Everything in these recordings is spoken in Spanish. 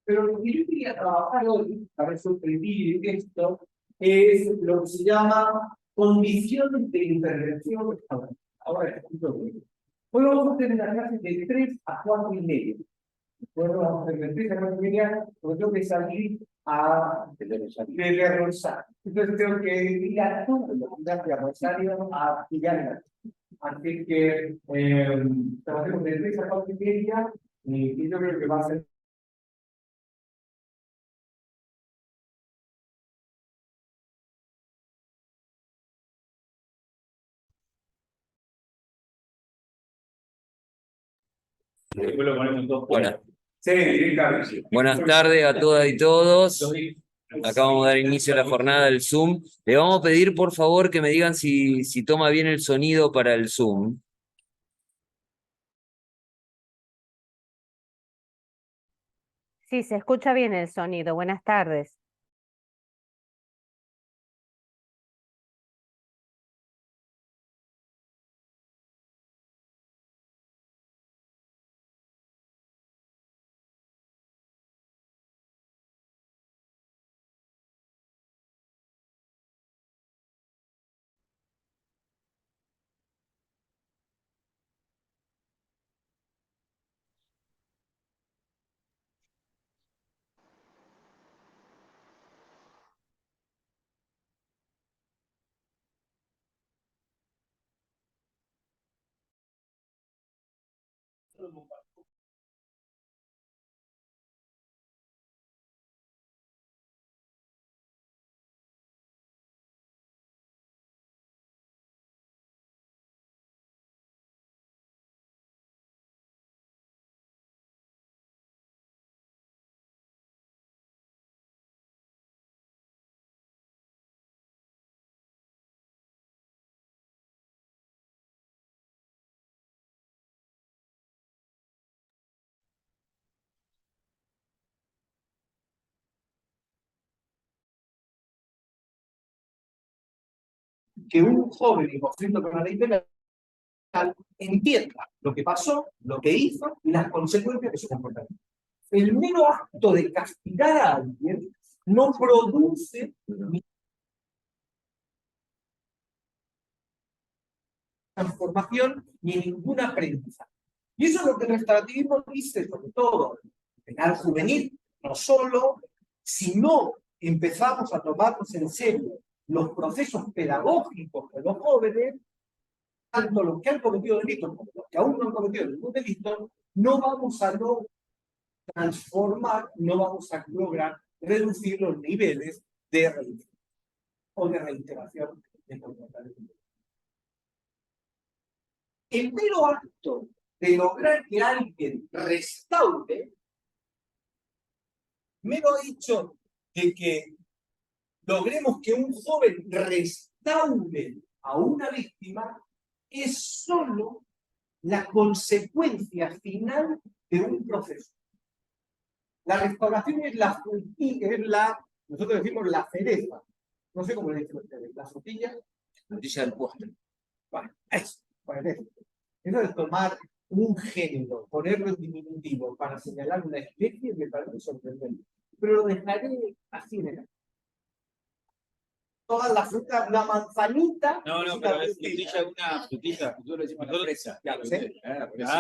Pero lo que yo quería trabajar hoy, para sorprender esto, es lo que se llama condiciones de intervención restaurante. Ahora, hoy vamos a tener la clase de 3 a 4 y media. Bueno, vamos a tener 3 a 4 y media, porque tengo que salir de Rosario. Entonces tengo que ir a todo de Rosario a Villarreal. Así que trabajemos de 3 a 4 y media, y yo creo que va a ser. Buenas, Sí, directamente. buenas tardes a todas y todos. Acá vamos a dar inicio a la jornada del Zoom. Le vamos a pedir, por favor, que me digan si toma bien el sonido para el Zoom. Sí, se escucha bien el sonido. Buenas tardes. Que un joven en conflicto con la ley penal entienda lo que pasó, lo que hizo y las consecuencias de su comportamiento. El mero acto de castigar a alguien no produce ni transformación ni ninguna aprendizaje. Y eso es lo que el restaurativismo dice, sobre todo el penal juvenil, no solo, si no empezamos a tomarnos en serio los procesos pedagógicos de los jóvenes, tanto los que han cometido delitos como los que aún no han cometido ningún delito, no vamos a transformar, no vamos a lograr reducir los niveles de reiteración o de reiteración de comportamiento. El mero acto de lograr que alguien restaure, mero hecho de que logremos que un joven restaure a una víctima, es solo la consecuencia final de un proceso. La restauración es la frutilla, nosotros decimos la cereza. No sé cómo le dicen ustedes, la frutilla del postre. Bueno, eso. Eso es tomar un género, ponerlo en diminutivo para señalar una especie, me parece sorprendente. Pero lo dejaré así de la. Todas las frutas, una manzanita. No, pero es una frutilla, yo lo decimos una fresa. Ya lo sé.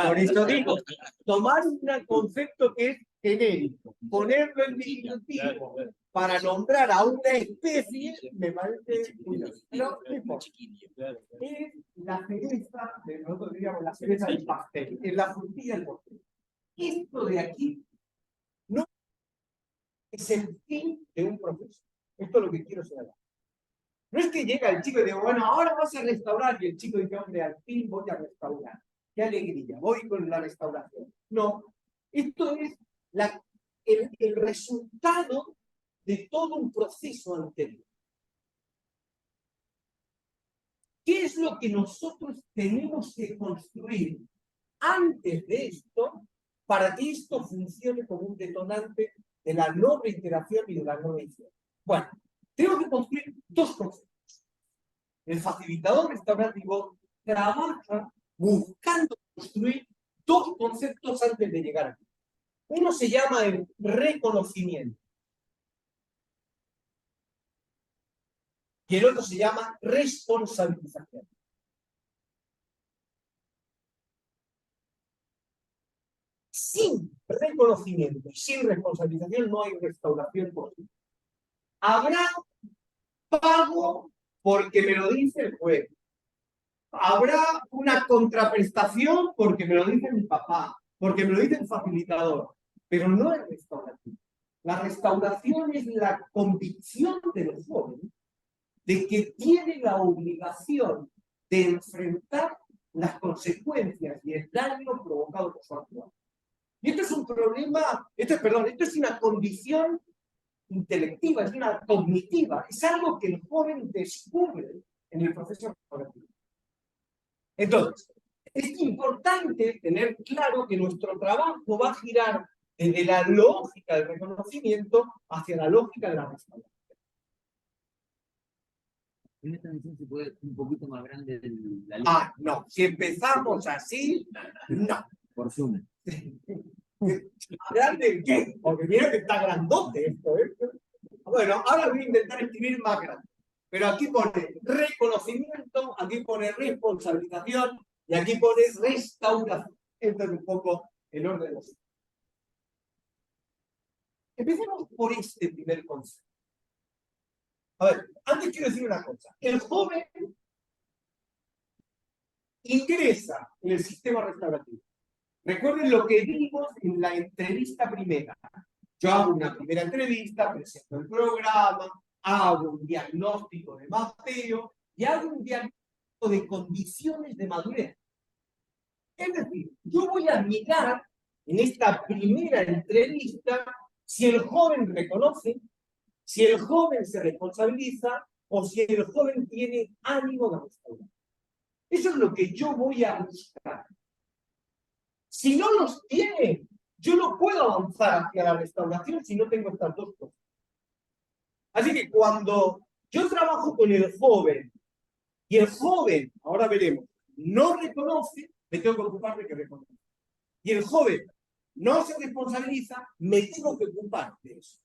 Por eso digo, tomar un concepto que es genérico, ponerlo en diminutivo para nombrar a una especie, me parece curioso. Pero es la cereza, nosotros diríamos la cereza del pastel, es la frutilla del pastel. Esto de aquí no es el fin de un proceso. Esto es lo que quiero señalar. No es que llega el chico y diga, bueno, ahora vas a restaurar, y el chico dice, hombre, al fin voy a restaurar. Qué alegría, voy con la restauración. No, esto es el resultado de todo un proceso anterior. ¿Qué es lo que nosotros tenemos que construir antes de esto para que esto funcione como un detonante de la no reiteración y de la no edición? Bueno, tengo que construir dos conceptos. El facilitador restaurativo trabaja buscando construir dos conceptos antes de llegar aquí. Uno se llama el reconocimiento y el otro se llama responsabilización. Sin reconocimiento y sin responsabilización no hay restauración posible. Habrá pago porque me lo dice el juez. Habrá una contraprestación porque me lo dice mi papá, porque me lo dice el facilitador, pero no es restauración. La restauración es la convicción del joven de que tiene la obligación de enfrentar las consecuencias y el daño provocado por su actuación. Y esto es un problema, esto es una condición intelectiva, es una cognitiva, es algo que el joven descubre en el proceso restaurativo. Entonces, es importante tener claro que nuestro trabajo va a girar desde la lógica del reconocimiento hacia la lógica de la restauración. En esta misión se puede un poquito más grande de la lista. Ah, no, si empezamos así, no. Por Zoom. ¿Grande qué? Porque mira que está grandote esto, ¿eh? Bueno, ahora voy a intentar escribir más grande. Pero aquí pone reconocimiento, aquí pone responsabilización y aquí pone restauración. Esto es un poco el orden de los. Empecemos por este primer concepto. A ver, antes quiero decir una cosa. El joven ingresa en el sistema restaurativo. Recuerden lo que vimos en la entrevista primera. Yo hago una primera entrevista, presento el programa, hago un diagnóstico de mapeo y hago un diagnóstico de condiciones de madurez. Es decir, yo voy a mirar en esta primera entrevista si el joven reconoce, si el joven se responsabiliza o si el joven tiene ánimo de restaurar. Eso es lo que yo voy a buscar. Si no los tiene, yo no puedo avanzar hacia la restauración si no tengo estas dos cosas. Así que cuando yo trabajo con el joven y el joven, ahora veremos, no reconoce, me tengo que ocupar de que reconozca. Y el joven no se responsabiliza, me tengo que ocupar de eso.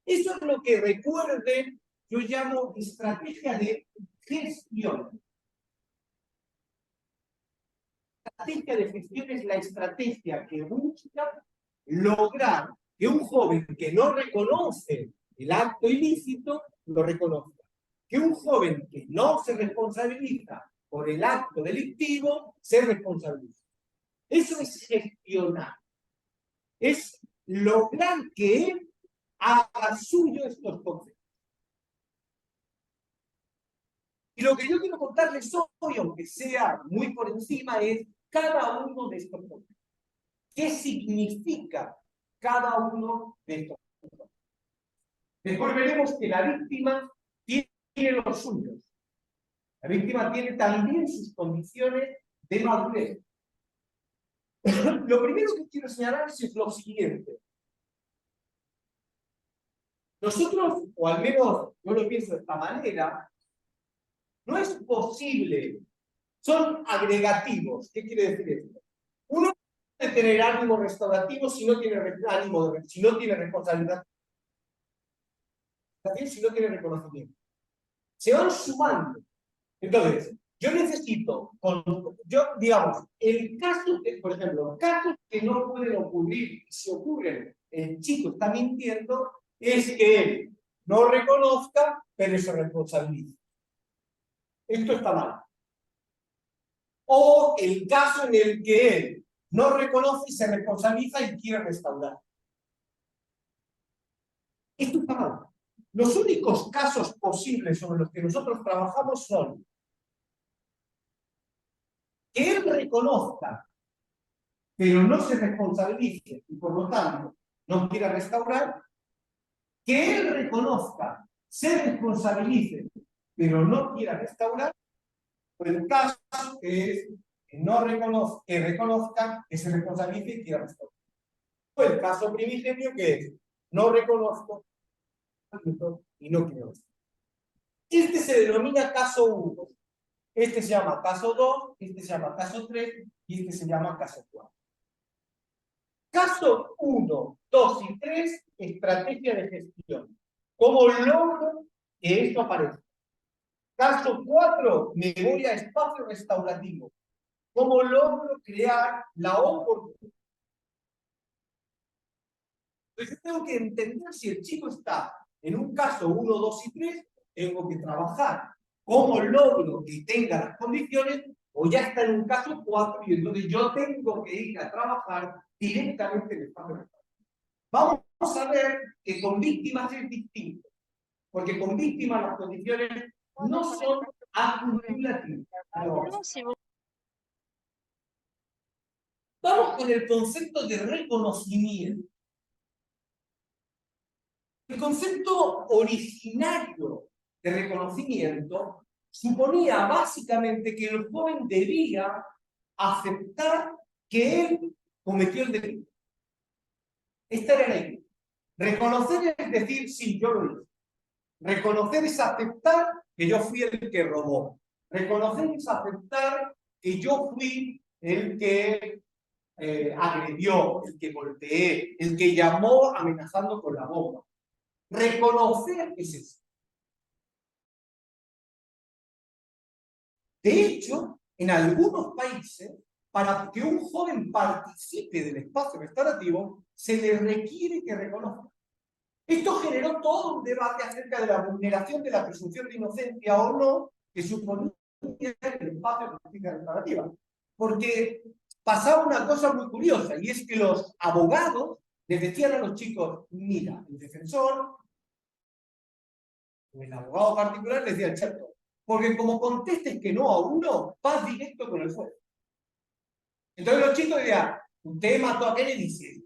Eso es lo que recuerden, yo llamo estrategia de gestión. La estrategia de gestión es la estrategia que busca lograr que un joven que no reconoce el acto ilícito lo reconozca. Que un joven que no se responsabiliza por el acto delictivo se responsabiliza. Eso es gestionar. Es lograr que él haga suyo estos conceptos. Y lo que yo quiero contarles hoy, aunque sea muy por encima, es cada uno de estos conceptos. ¿Qué significa cada uno de estos conceptos? Después veremos que la víctima tiene los suyos. La víctima tiene también sus condiciones de madurez. Lo primero que quiero señalar es lo siguiente. Nosotros, o al menos yo lo pienso de esta manera, no es posible, son agregativos. ¿Qué quiere decir esto? Uno no puede tener ánimo restaurativo si no tiene ánimo, si no tiene responsabilidad, si no tiene reconocimiento. Se van sumando. Entonces, yo necesito, digamos, el caso, por ejemplo, casos que no pueden ocurrir, si ocurren, el chico está mintiendo, es que él no reconozca, pero se responsabiliza. Esto está mal. O el caso en el que él no reconoce y se responsabiliza y quiere restaurar. Esto está mal. Los únicos casos posibles sobre los que nosotros trabajamos son que él reconozca, pero no se responsabilice y por lo tanto no quiera restaurar, que él reconozca, se responsabilice, pero no quiera restaurar, o el caso que es que no reconozca, que reconozca, que se responsabilice y quiera restaurar. O el caso primigenio que es no reconozco y no quiero restaurar. Este se denomina caso 1. Este se llama caso 2, este se llama caso 3 y este se llama caso 4. Caso 1, 2 y 3, estrategia de gestión. ¿Cómo logro que esto aparezca? Caso 4, me voy a espacio restaurativo. ¿Cómo logro crear la oportunidad? Entonces tengo que entender si el chico está en un caso 1, 2 y 3, tengo que trabajar. ¿Cómo logro que tenga las condiciones? O ya está en un caso 4 y entonces yo tengo que ir a trabajar directamente en el espacio restaurativo. Vamos a ver que con víctimas es distinto. Porque con víctimas las condiciones no son acumulativas. Vamos con el concepto de reconocimiento. El concepto originario de reconocimiento suponía básicamente que el joven debía aceptar que él cometió el delito. Esta era la idea. Reconocer es decir, sí, yo lo hice. Reconocer es aceptar que yo fui el que robó. Reconocer es aceptar que yo fui el que agredió, el que golpeé, el que llamó amenazando con la bomba. Reconocer es eso. De hecho, en algunos países, para que un joven participe del espacio restaurativo, se le requiere que reconozca. Esto generó todo un debate acerca de la vulneración de la presunción de inocencia o no que suponía el espacio de justicia restaurativa. Porque pasaba una cosa muy curiosa, y es que los abogados les decían a los chicos, mira, el defensor, o el abogado particular les decía al chico, porque como contestes que no a uno, vas directo con el juez. Entonces los chicos decían, usted mató a Kennedy, dice,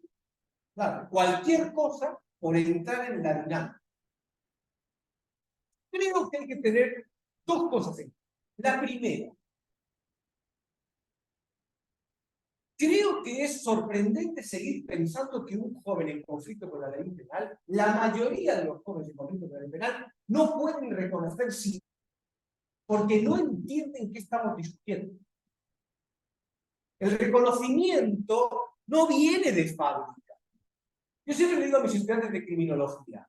claro, cualquier cosa por entrar en la dinámica. Creo que hay que tener dos cosas en cuenta. La primera, creo que es sorprendente seguir pensando que un joven en conflicto con la ley penal, la mayoría de los jóvenes en conflicto con la ley penal, no pueden reconocer sí, porque no entienden qué estamos discutiendo. El reconocimiento no viene de fábrica. Yo siempre le digo a mis estudiantes de criminología,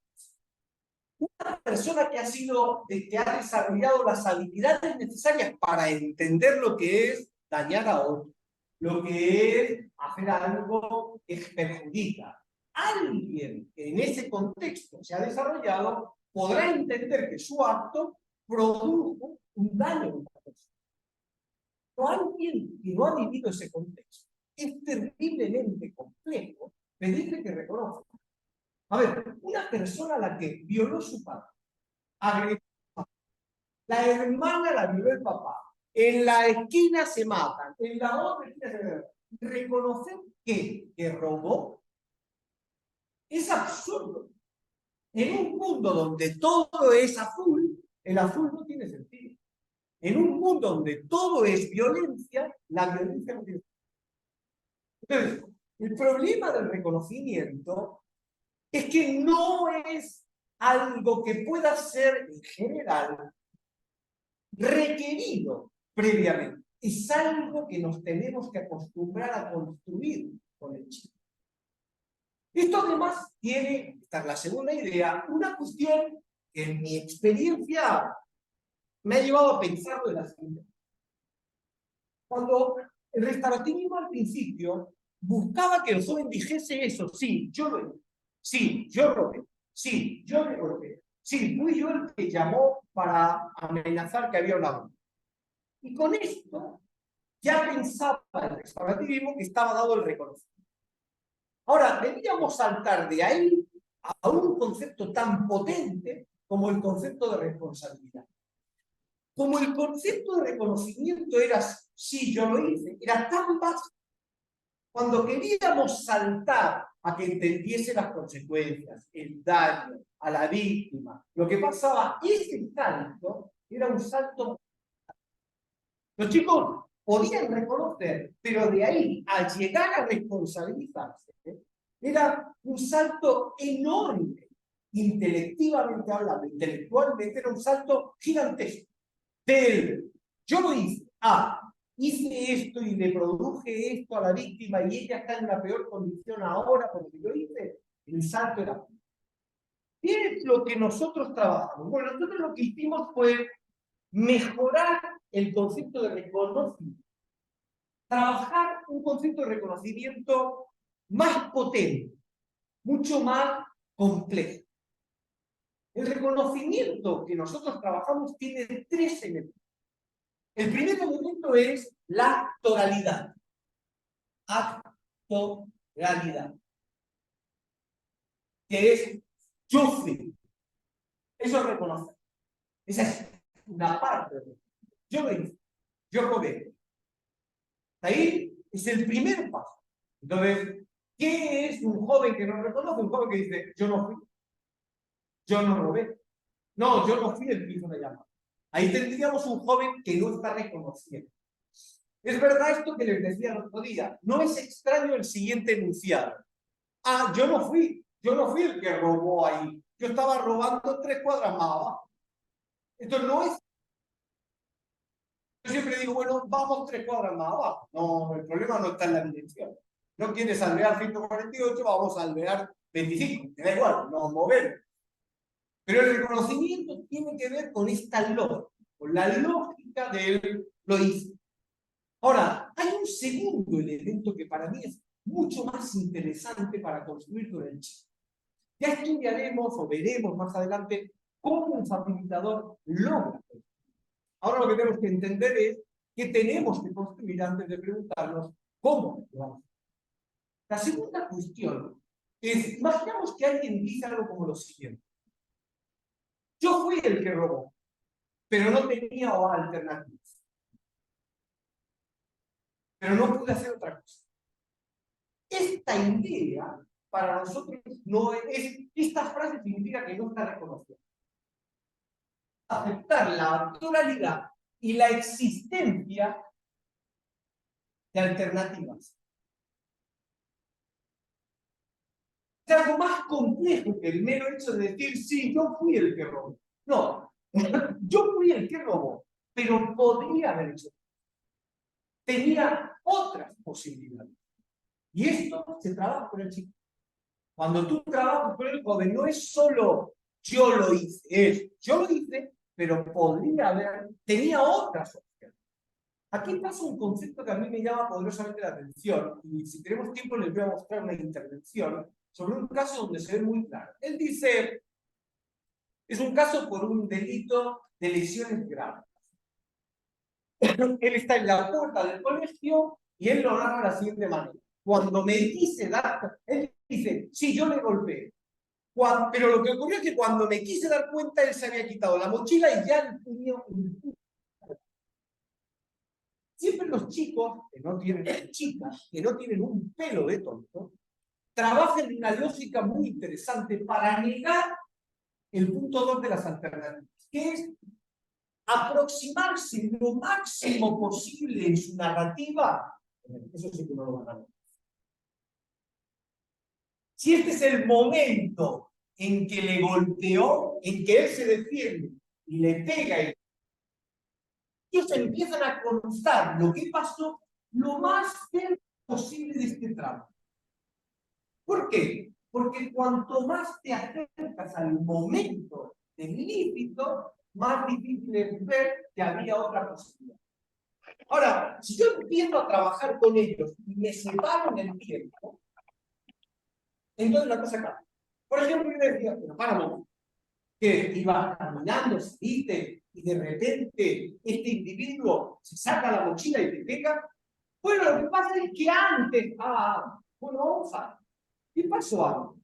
una persona que ha desarrollado las habilidades necesarias para entender lo que es dañar a otro, lo que es hacer algo que perjudica. Alguien que en ese contexto se ha desarrollado podrá entender que su acto produjo un daño a una persona. Pero alguien que no ha vivido ese contexto es terriblemente complejo pedirle que reconozca. A ver, una persona a la que violó su padre, agredió a la hermana la violó el papá, en la esquina se matan, en la otra esquina se matan. Reconocer que robó es absurdo. En un mundo donde todo es azul, el azul no tiene sentido. En un mundo donde todo es violencia, la violencia no tiene sentido. Entonces, el problema del reconocimiento es que no es algo que pueda ser en general requerido previamente. Es algo que nos tenemos que acostumbrar a construir con el chico. Esto además tiene, esta es la segunda idea, una cuestión que en mi experiencia me ha llevado a pensarlo de la siguiente. Cuando el restaurativismo al principio buscaba que el joven dijese eso, sí, yo lo hice, sí, yo robé, sí, yo le golpeé, sí, fui yo el que llamó para amenazar que había una bomba. Y con esto ya pensaba el restaurativismo que estaba dado el reconocimiento. Ahora, deberíamos saltar de ahí a un concepto tan potente como el concepto de responsabilidad. Como el concepto de reconocimiento era, sí, yo lo hice, era tan básico, cuando queríamos saltar a que entendiese las consecuencias, el daño a la víctima, lo que pasaba, ese salto era un salto. Los chicos podían reconocer, pero de ahí a llegar a responsabilizarse, era un salto enorme, intelectivamente hablando, intelectualmente era un salto gigantesco. Del yo lo hice a hice esto y le produje esto a la víctima y ella está en una peor condición ahora porque yo hice, el salto era. ¿Qué es lo que nosotros trabajamos? Bueno, nosotros lo que hicimos fue mejorar el concepto de reconocimiento. Trabajar un concepto de reconocimiento más potente, mucho más complejo. El reconocimiento que nosotros trabajamos tiene 3 elementos. El primer elemento es la actoralidad. Actoralidad. Que es yo fui. Eso es reconocer. Esa es una parte. Yo lo hice. Yo robé. Ahí es el primer paso. Entonces, ¿qué es un joven que no reconoce? Un joven que dice, yo no fui. Yo no robé. No, yo no fui el que hizo la llamada. Ahí tendríamos un joven que no está reconociendo. Es verdad esto que les decía el otro día. No es extraño el siguiente enunciado. Ah, yo no fui el que robó ahí. Yo estaba robando 3 cuadras más abajo. Esto no es. Yo siempre digo, bueno, vamos 3 cuadras más abajo. No, el problema no está en la dirección. No quieres alvear 148, vamos a alvear 25. Te da igual, nos movemos. Pero el reconocimiento tiene que ver con esta lógica, con la lógica del lo hice. Ahora, hay un segundo elemento que para mí es mucho más interesante para construir con el chico. Ya estudiaremos o veremos más adelante cómo un facilitador logra. Ahora lo que tenemos que entender es que tenemos que construir antes de preguntarnos cómo lo vamos a hacer. La segunda cuestión es, imaginamos que alguien dice algo como lo siguiente. Yo fui el que robó, pero no tenía alternativas. Pero no pude hacer otra cosa. Esta idea, para nosotros, no es. Esta frase significa que no está reconocida. Aceptar la pluralidad y la existencia de alternativas. Es algo más complejo que el mero hecho de decir, sí, yo fui el que robó. No, yo fui el que robó, pero podría haber hecho. Tenía otras posibilidades. Y esto se trabaja con el chico. Cuando tú trabajas con el joven, no es solo yo lo hice, es yo lo hice, pero podría haber, tenía otras opciones. Aquí pasa un concepto que a mí me llama poderosamente la atención, y si tenemos tiempo les voy a mostrar una intervención sobre un caso donde se ve muy claro. Él dice, es un caso por un delito de lesiones graves. Él está en la puerta del colegio y él lo narra de la siguiente manera. Cuando me quise dar, él dice, sí, yo le golpeé. Pero lo que ocurrió es que cuando me quise dar cuenta, él se había quitado la mochila y ya tenía un... Siempre los chicos, que no tienen, chicas, que no tienen un pelo de tonto, trabajan en una lógica muy interesante para negar el punto 2 de las alternativas, que es aproximarse lo máximo posible en su narrativa. Eso sí que no lo van a ver. Si este es el momento en que le golpeó, en que él se defiende y le pega, ellos empiezan a contar lo que pasó lo más cerca posible de este tramo. ¿Por qué? Porque cuanto más te acercas al momento del ilícito, más difícil es ver que había otra posibilidad. Ahora, si yo empiezo a trabajar con ellos y me separo en el tiempo, entonces la cosa cambia. Por ejemplo, yo decía, pero para un momento, que iba caminando, saliste, y de repente este individuo se saca la mochila y te pega. Bueno, lo que pasa es que antes, bueno, vamos a ver. ¿Qué pasó antes?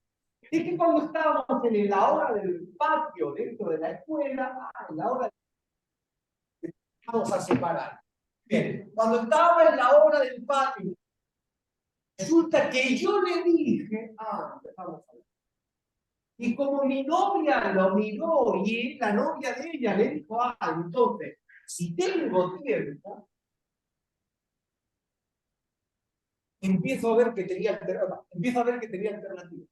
Es que cuando estábamos en la hora del patio dentro de la escuela, en la hora de... Vamos a separar. Bien, cuando estaba en la hora del patio, resulta que yo le dije, empezamos a ver. Y como mi novia lo miró y la novia de ella le dijo, entonces, si tengo tiempo, empiezo a ver que tenía alternativa.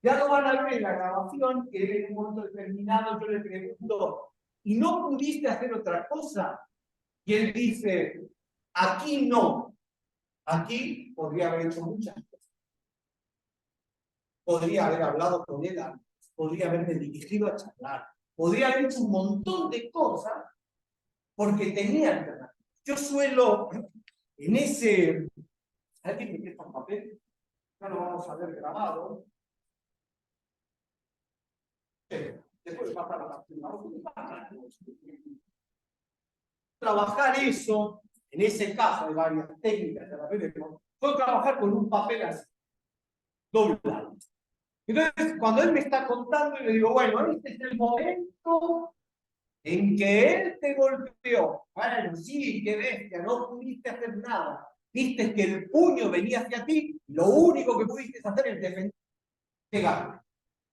Ya lo van a ver en la grabación, que en un momento determinado yo le pregunto, ¿y no pudiste hacer otra cosa? Y él dice, aquí no, aquí podría haber hecho muchas cosas. Podría haber hablado con él antes, podría haberme dirigido a charlar, podría haber hecho un montón de cosas porque tenía alternativas. Yo suelo, en ese... ¿Alguien me presta un papel? No lo vamos a ver grabado. Después va para la trabajar eso, en ese caso hay varias técnicas de la veremos, puedo trabajar con un papel así, doblado. Entonces, cuando él me está contando, y le digo, bueno, este es el momento en que él te golpeó. Bueno, sí, qué bestia, no pudiste hacer nada. Viste que el puño venía hacia ti, lo único que pudiste hacer es defender, pegarle.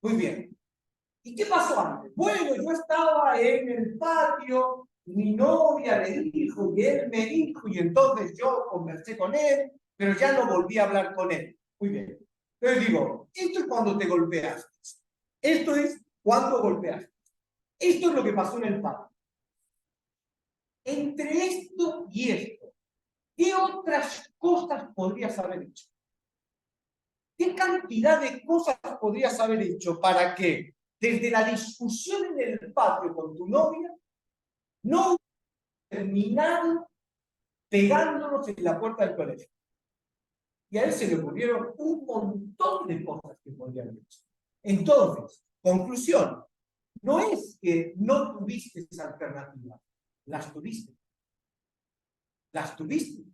Muy bien. ¿Y qué pasó antes? Bueno, yo estaba en el patio, mi novia le dijo, y él me dijo, y entonces yo conversé con él, pero ya no volví a hablar con él. Muy bien. Entonces digo, esto es cuando te golpeaste. Esto es cuando golpeaste. Esto es lo que pasó en el patio. Entre esto y esto, ¿qué otras cosas podrías haber hecho? ¿Qué cantidad de cosas podrías haber hecho para que, desde la discusión en el patio con tu novia, no terminado pegándonos en la puerta del colegio? Y a él se le ocurrieron un montón de cosas que podrían haber hecho. Entonces, conclusión, no es que no tuviste esa alternativa, las tuviste. Las tuviste.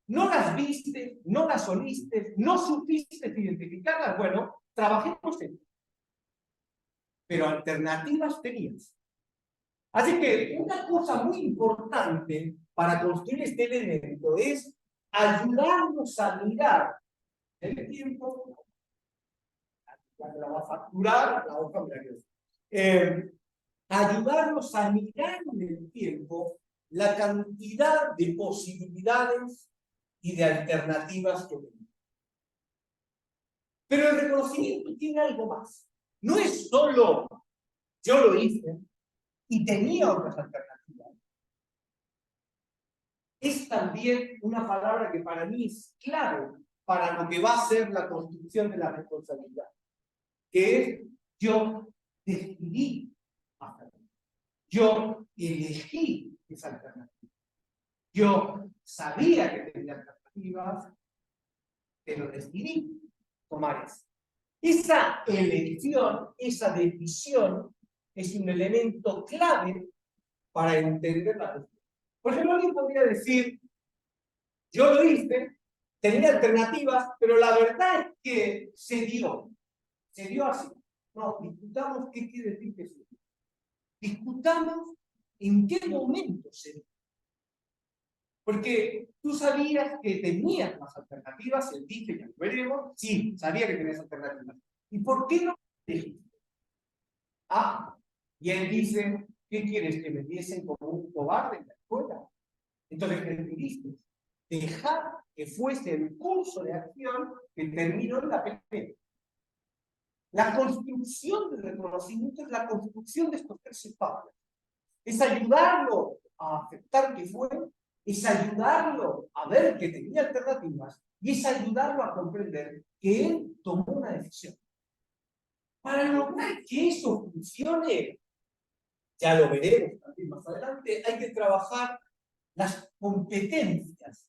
No las viste, no las oíste, no supiste identificarlas. Bueno, trabajemos en ello. Pero alternativas tenías. Así que una cosa muy importante para construir este elemento es ayudarnos a mirar el tiempo, la va a facturar, la hoja, ayudarnos a mirar en el tiempo la cantidad de posibilidades y de alternativas que tenemos. Pero el reconocimiento tiene algo más. No es solo yo lo hice y tenía otras alternativas. Es también una palabra que para mí es clave para lo que va a ser la construcción de la responsabilidad, que es yo decidí hacerlo. Yo elegí esa alternativa. Yo sabía que tenía alternativas, pero decidí tomar esa. Esa elección, esa decisión, es un elemento clave para entender la cuestión. Por ejemplo, alguien podría decir, yo lo hice, tenía alternativas, pero la verdad es que se dio así. No, discutamos qué quiere decir que se dio. Discutamos en qué momento se dio. Porque tú sabías que tenías más alternativas, él dice, ya lo veremos, sí, sabía que tenías alternativas. ¿Y por qué no dijiste? Ah, y él dice, ¿qué quieres? ¿Que me viesen como un cobarde en la escuela? Entonces, ¿qué decidiste? Dejar que fuese el curso de acción que terminó en la pelea. La construcción del reconocimiento es la construcción de estos tres espacios. Es ayudarlo a aceptar que fue, es ayudarlo a ver que tenía alternativas y es ayudarlo a comprender que él tomó una decisión. Para lograr que eso funcione, ya lo veremos también más adelante, hay que trabajar las competencias.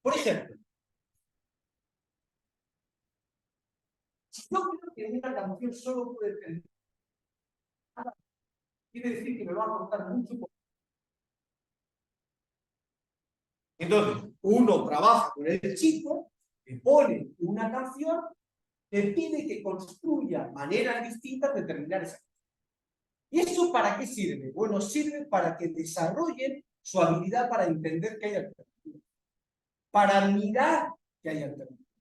Por ejemplo, si yo creo que una canción solo puede tener, quiere decir que me va a costar mucho. Entonces, uno trabaja con el chico, le pone una canción, le pide que construya maneras distintas de terminar esa canción. ¿Y eso para qué sirve? Bueno, sirve para que desarrollen su habilidad para entender que hay alternativas, para mirar que hay alternativas,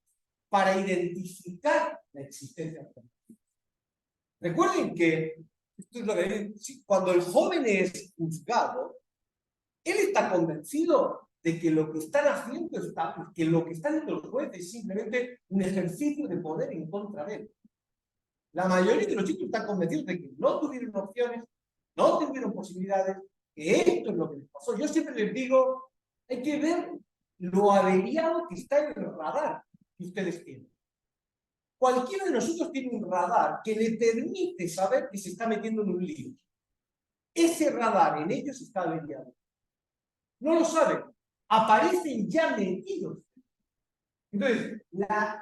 para identificar la existencia de alternativas. Recuerden que esto es lo que, cuando el joven es juzgado, él está convencido de que lo que están haciendo que lo que están haciendo los jueces es simplemente un ejercicio de poder en contra de él. La mayoría de los chicos están convencidos de que no tuvieron opciones, no tuvieron posibilidades, que esto es lo que les pasó. Yo siempre les digo, hay que ver lo averiado que está en el radar que ustedes tienen. Cualquiera de nosotros tiene un radar que le permite saber que se está metiendo en un lío. Ese radar en ellos está averiado. No lo saben. Aparecen ya metidos. Entonces,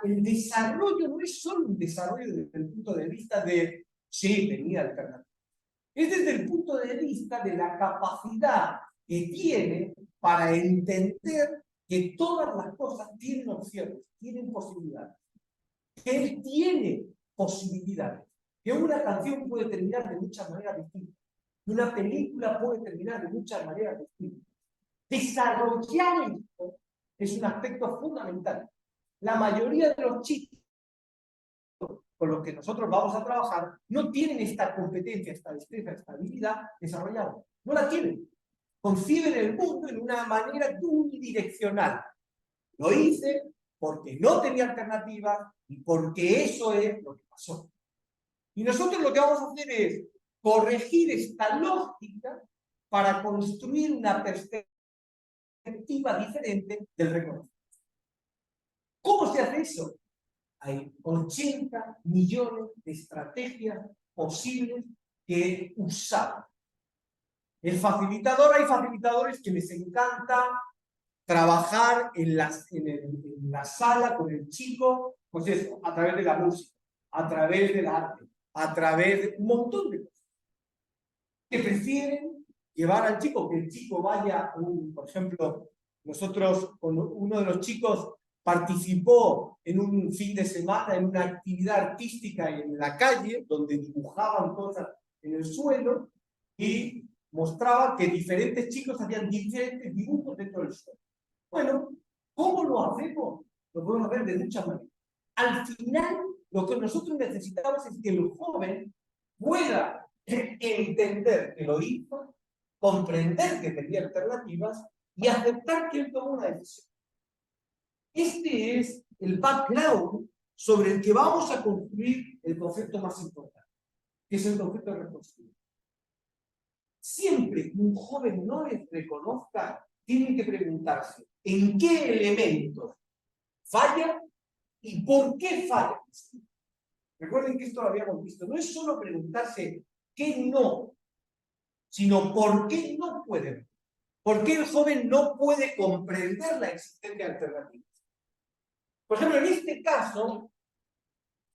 el desarrollo no es solo un desarrollo desde el punto de vista de, sí, tenía alternativa. Es desde el punto de vista de la capacidad que tiene para entender que todas las cosas tienen opciones, tienen posibilidades. Que él tiene posibilidades. Que una canción puede terminar de muchas maneras distintas. Que una película puede terminar de muchas maneras distintas. Desarrollar esto es un aspecto fundamental. La mayoría de los chicos con los que nosotros vamos a trabajar no tienen esta competencia, esta destreza, esta habilidad desarrollada. No la tienen. Conciben el mundo en una manera unidireccional. Lo hice porque no tenía alternativa y porque eso es lo que pasó. Y nosotros lo que vamos a hacer es corregir esta lógica para construir una perspectiva diferente del reconocimiento. ¿Cómo se hace eso? Hay 80 millones de estrategias posibles que usar. El facilitador, hay facilitadores que les encanta trabajar en la sala con el chico, pues eso, a través de la música, a través del arte, a través de un montón de cosas. Que prefieren llevar al chico, que el chico vaya, por ejemplo, nosotros, con uno de los chicos participó en un fin de semana en una actividad artística en la calle, donde dibujaban cosas en el suelo y mostraba que diferentes chicos hacían diferentes dibujos dentro del suelo. Bueno, ¿cómo lo hacemos? Lo podemos hacer de muchas maneras. Al final, lo que nosotros necesitamos es que el joven pueda entender que lo hizo, comprender que tenía alternativas y aceptar que él tomó una decisión. Este es el background sobre el que vamos a construir el concepto más importante, que es el concepto de responsabilidad. Siempre que un joven no les reconozca, tienen que preguntarse en qué elementos falla y por qué falla. Recuerden que esto lo habíamos visto. No es solo preguntarse qué no, sino por qué no puede. ¿Por qué el joven no puede comprender la existencia de alternativas? Por ejemplo, en este caso,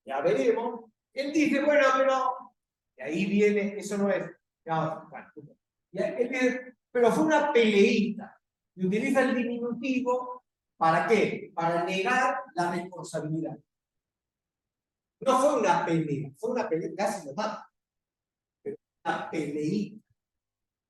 ya veremos, él dice, bueno, pero, y ahí viene, eso no es, ya, bueno, él dice, pero fue una peleita, y utiliza el diminutivo, ¿para qué? Para negar la responsabilidad. No fue una pelea, casi lo mata, pero una peleita.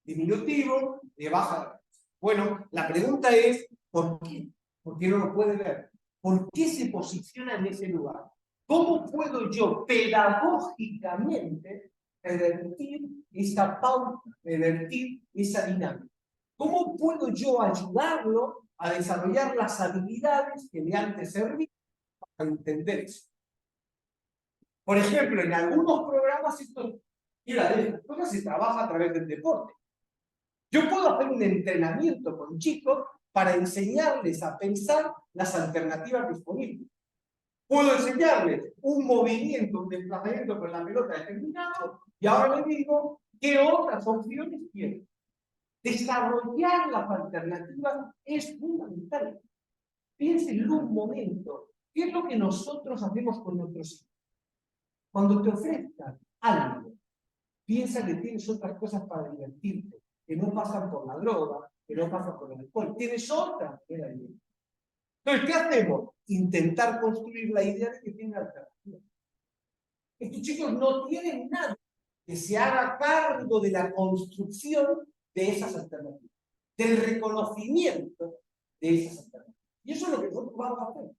Diminutivo, de baja. Bueno, la pregunta es, ¿por qué? ¿Por qué no lo puede ver? ¿Por qué se posiciona en ese lugar? ¿Cómo puedo yo pedagógicamente revertir esa pauta, revertir esa dinámica? ¿Cómo puedo yo ayudarlo a desarrollar las habilidades que le han de servir para entender eso? Por ejemplo, en algunos programas esto se trabaja a través del deporte. Yo puedo hacer un entrenamiento con chicos para enseñarles a pensar las alternativas disponibles. Puedo enseñarles un movimiento, un desplazamiento con la pelota determinado y ahora les digo qué otras opciones tienen. Desarrollar las alternativas es fundamental. Piénsenlo un momento. ¿Qué es lo que nosotros hacemos con nuestros hijos? Cuando te ofrezcan algo, piensa que tienes otras cosas para divertirte, que no pasan por la droga, que no pasan por el alcohol. Tienes otra que la idea. Entonces, ¿qué hacemos? Intentar construir la idea de que tienen alternativa. Estos chicos no tienen nada que se haga cargo de la construcción de esas alternativas, del reconocimiento de esas alternativas. Y eso es lo que nosotros vamos a hacer.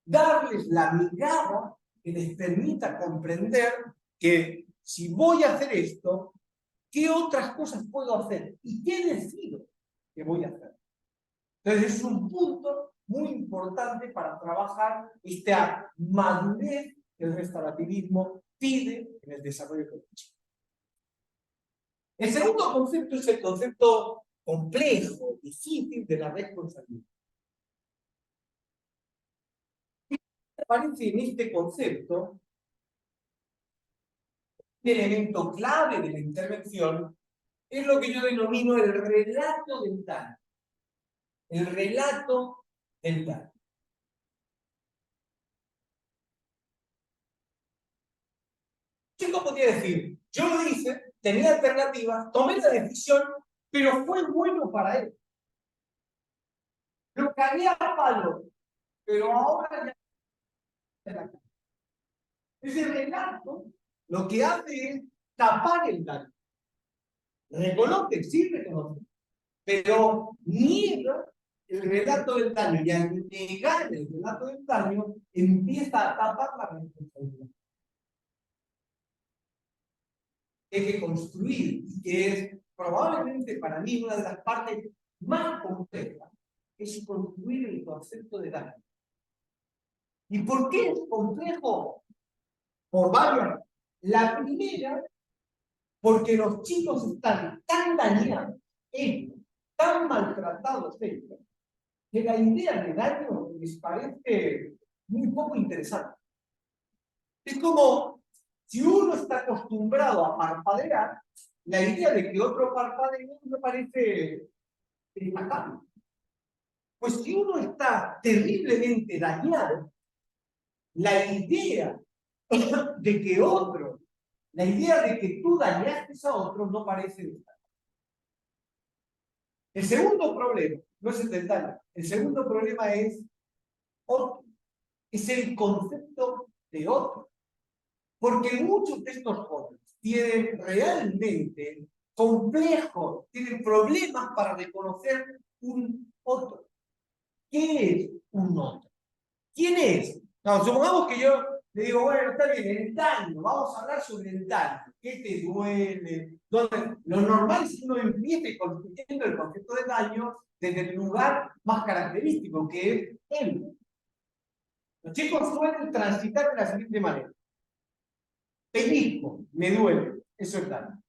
Darles la mirada que les permita comprender que si voy a hacer esto, ¿qué otras cosas puedo hacer? ¿Y qué decido que voy a hacer? Entonces es un punto muy importante para trabajar esta madurez que el restaurativismo pide en el desarrollo cognitivo. El segundo concepto es el concepto complejo, difícil de la responsabilidad. ¿Qué aparece en este concepto? Un elemento clave de la intervención es lo que yo denomino el relato del daño. El relato del daño. Chico podría decir, yo lo hice, tenía alternativas, tomé la decisión, pero fue bueno para él. Lo cagué a palo, pero ahora ya... Ese relato lo que hace es tapar el daño. Reconoce, sí reconoce, pero niega el relato del daño, y al negar el relato del daño, empieza a tapar la responsabilidad. Hay que construir, y que es probablemente para mí una de las partes más complejas, es construir el concepto de daño. ¿Y por qué es complejo? Por varias. La primera, porque los chicos están tan dañados, ellos, tan maltratados ellos, que la idea de daño les parece muy poco interesante. Es como si uno está acostumbrado a parpadear, la idea de que otro parpadee no parece destacable. Pues si uno está terriblemente dañado, la idea de que otro, la idea de que tú dañaste a otro no parece destacable. El segundo problema no es el del daño, el segundo problema es otro, es el concepto de otro. Porque muchos de estos jóvenes tienen realmente complejos, tienen problemas para reconocer un otro. ¿Qué es un otro? ¿Quién es? No, supongamos que yo le digo, bueno, está bien, el daño, vamos a hablar sobre el daño. ¿Qué te duele? ¿Dónde? Lo normal es que uno empiece construyendo el concepto de daño desde el lugar más característico, que es él. Los chicos suelen transitar de la siguiente manera. Pellizco, me duele, eso es daño.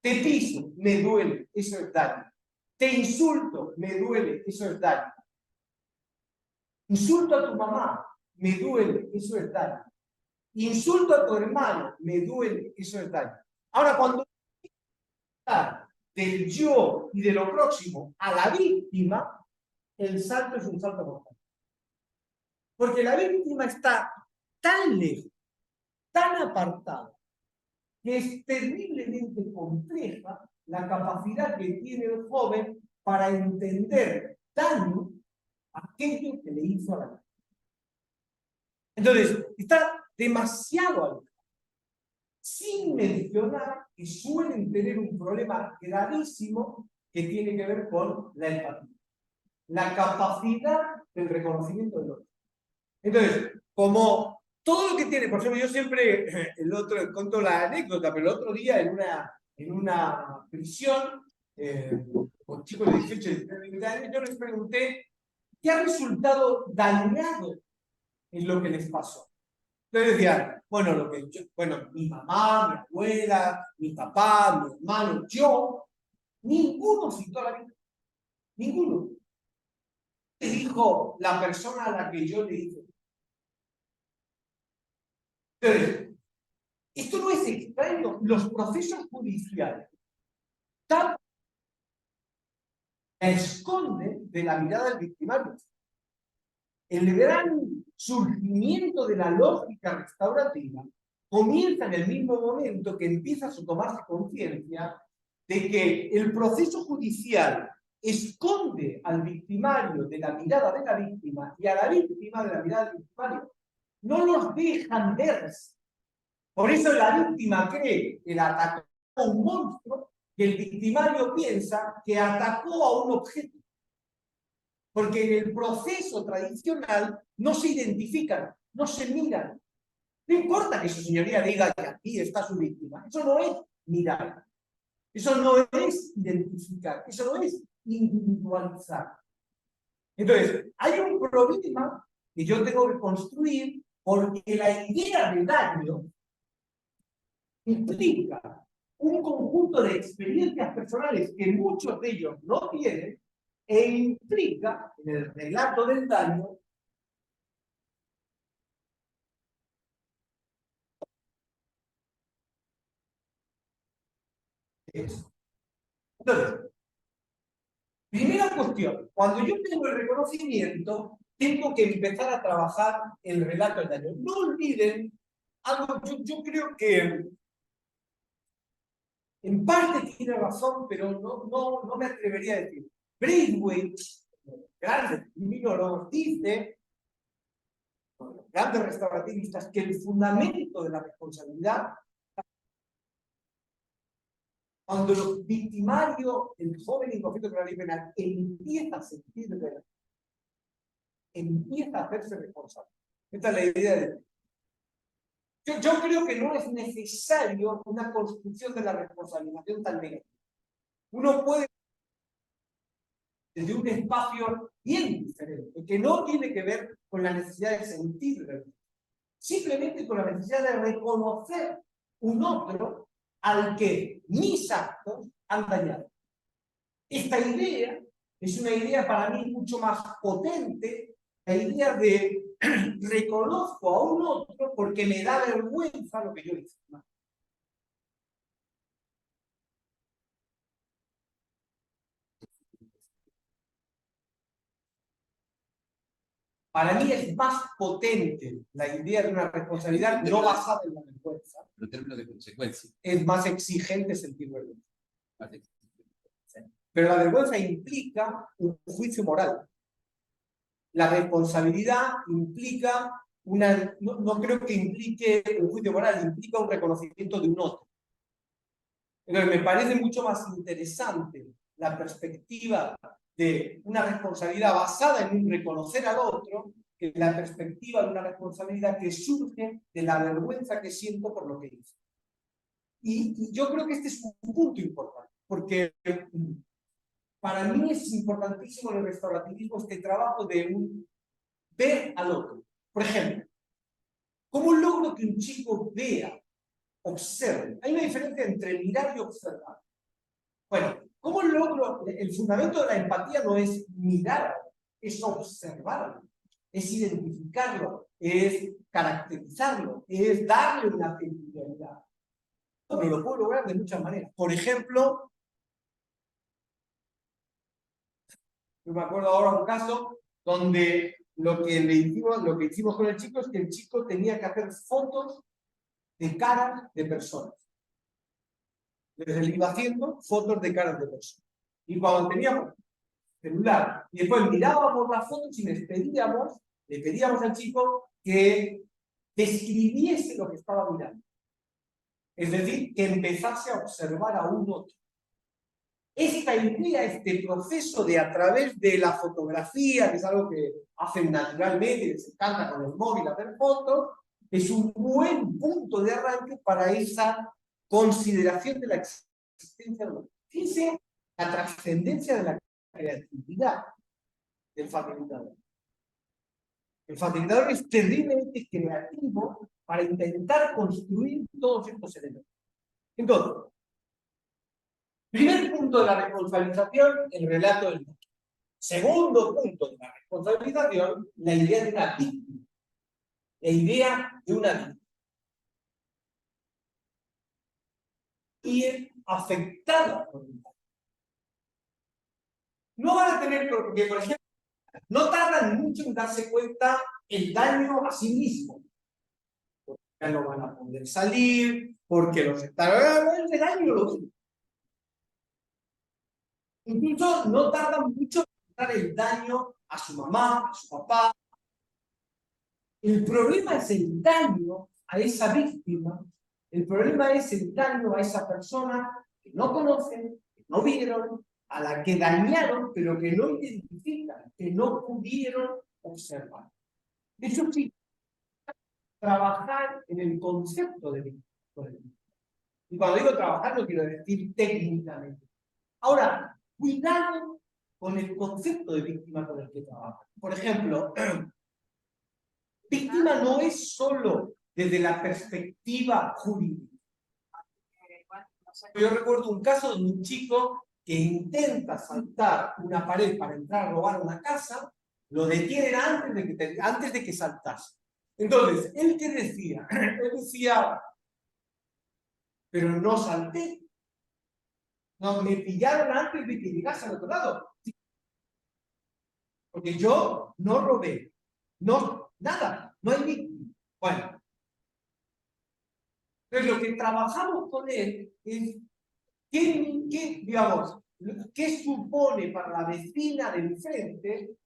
Te piso, me duele, eso es daño. Te insulto, me duele, eso es daño. Insulto a tu mamá, me duele, eso es daño. Insulto a tu hermano, me duele, eso es daño. Ahora, cuando del yo y de lo próximo a la víctima, el salto es un salto mortal. Porque la víctima está tan lejos, tan apartada, que es terriblemente compleja la capacidad que tiene el joven para entender daño aquello que le hizo a la víctima. Entonces, está demasiado alto. Sin mencionar que suelen tener un problema gravísimo que tiene que ver con la empatía. La capacidad del reconocimiento del otro. Entonces, como todo lo que tiene, por ejemplo, yo siempre, cuento la anécdota, pero el otro día en una prisión, con chicos de 18 y 20 años, yo les pregunté qué ha resultado dañado en lo que les pasó. Entonces decían, bueno, mi mamá, mi abuela, mi papá, mi hermano, yo, ninguno citó a la vida. Ninguno. ¿Qué dijo la persona a la que yo le dije? Entonces, esto no es extraño. Los procesos judiciales la esconden de la mirada del victimario. El gran surgimiento de la lógica restaurativa comienza en el mismo momento que empieza a tomarse conciencia de que el proceso judicial esconde al victimario de la mirada de la víctima y a la víctima de la mirada del victimario. No los dejan verse. Por eso la víctima cree que la atacó a un monstruo, que el victimario piensa que atacó a un objeto. Porque en el proceso tradicional no se identifican, no se miran. No importa que su señoría diga que aquí está su víctima. Eso no es mirar. Eso no es identificar. Eso no es individualizar. Entonces, hay un problema que yo tengo que construir porque la idea de daño implica un conjunto de experiencias personales que muchos de ellos no tienen e implica en el relato del daño eso. Entonces, primera cuestión, cuando yo tengo el reconocimiento, tengo que empezar a trabajar el relato del daño. No olviden algo, yo creo que en parte tiene razón, pero no me atrevería a decir. Braithwaite, grande nos dice, grandes restaurativistas, que el fundamento de la responsabilidad, cuando el victimario, el joven en conflicto con la ley penal, empieza a sentir verdad, empieza a hacerse responsable. Esta es la idea de... Yo creo que no es necesario una construcción de la responsabilización tan negativa. Uno puede, desde un espacio bien diferente, que no tiene que ver con la necesidad de sentir verdad, simplemente con la necesidad de reconocer un otro al que mis actos han dañado. Esta idea es una idea para mí mucho más potente, la idea de reconozco a un otro porque me da vergüenza lo que yo hice. Para mí es más potente la idea de una responsabilidad no basada en la vergüenza. En términos de consecuencia. Es más exigente sentir vergüenza. Pero la vergüenza implica un juicio moral. La responsabilidad implica una... No creo que implique un juicio moral, implica un reconocimiento de un otro. Entonces me parece mucho más interesante la perspectiva de una responsabilidad basada en un reconocer al otro que la perspectiva de una responsabilidad que surge de la vergüenza que siento por lo que hice. Y yo creo que este es un punto importante, porque para mí es importantísimo en el restaurativismo este trabajo de ver al otro. Por ejemplo, ¿cómo logro que un chico vea, observe? Hay una diferencia entre mirar y observar. Bueno, ¿cómo logro? El fundamento de la empatía no es mirar, es observarlo, es identificarlo, es caracterizarlo, es darle una peculiaridad. Bueno, lo puedo lograr de muchas maneras. Por ejemplo, yo me acuerdo ahora un caso donde lo que hicimos con el chico es que el chico tenía que hacer fotos de caras de personas. Entonces él iba haciendo fotos de caras de personas. Y cuando teníamos celular, y después mirábamos las fotos y le pedíamos al chico que describiese lo que estaba mirando. Es decir, que empezase a observar a un otro. Esta idea, este proceso de a través de la fotografía, que es algo que hacen naturalmente, que se encanta con el móvil hacer fotos, es un buen punto de arranque para esa consideración de la existencia del otro. Fíjense la trascendencia de la creatividad del facilitador. El facilitador es terriblemente creativo para intentar construir todos estos elementos. Entonces, primer punto de la responsabilización, el relato del daño. Segundo punto de la responsabilización, la idea de una víctima. La idea de una víctima. Y afectada por el daño. No van a tener, porque por ejemplo, no tardan mucho en darse cuenta el daño a sí mismo. Porque ya no van a poder salir, porque los están... El daño lo ven. Incluso no tardan mucho en dar el daño a su mamá, a su papá. El problema es el daño a esa víctima, el problema es el daño a esa persona que no conocen, que no vieron, a la que dañaron, pero que no identifican, que no pudieron observar. Eso sí, trabajar en el concepto de víctima. Y cuando digo trabajar no quiero decir técnicamente. Ahora, cuidado con el concepto de víctima con el que trabaja. Por ejemplo, víctima no es solo desde la perspectiva jurídica. Yo recuerdo un caso de un chico que intenta saltar una pared para entrar a robar una casa, lo detienen antes de que saltase. Entonces, ¿él qué decía? Él decía, pero no salté. No, me pillaron antes de que llegase al otro lado. Porque yo no robé. No, nada. No hay víctima. Bueno. Entonces, lo que trabajamos con él es digamos, qué supone para la vecina del frente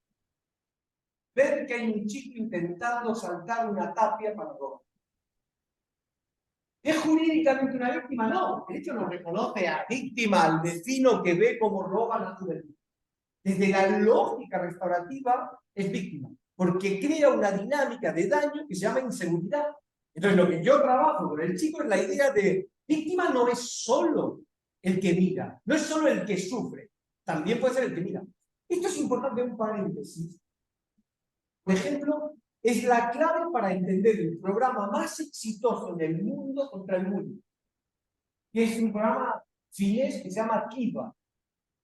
ver que hay un chico intentando saltar una tapia para robar. ¿Es jurídicamente una víctima? No. De hecho, no reconoce a víctima al vecino que ve cómo roban a su vecino. Desde la lógica restaurativa es víctima, porque crea una dinámica de daño que se llama inseguridad. Entonces, lo que yo trabajo con el chico es la idea de víctima no es solo el que mira, no es solo el que sufre, también puede ser el que mira. Esto es importante, un paréntesis. Por ejemplo, es la clave para entender el programa más exitoso en el mundo contra el mundo, que es un programa finés que se llama Kiva.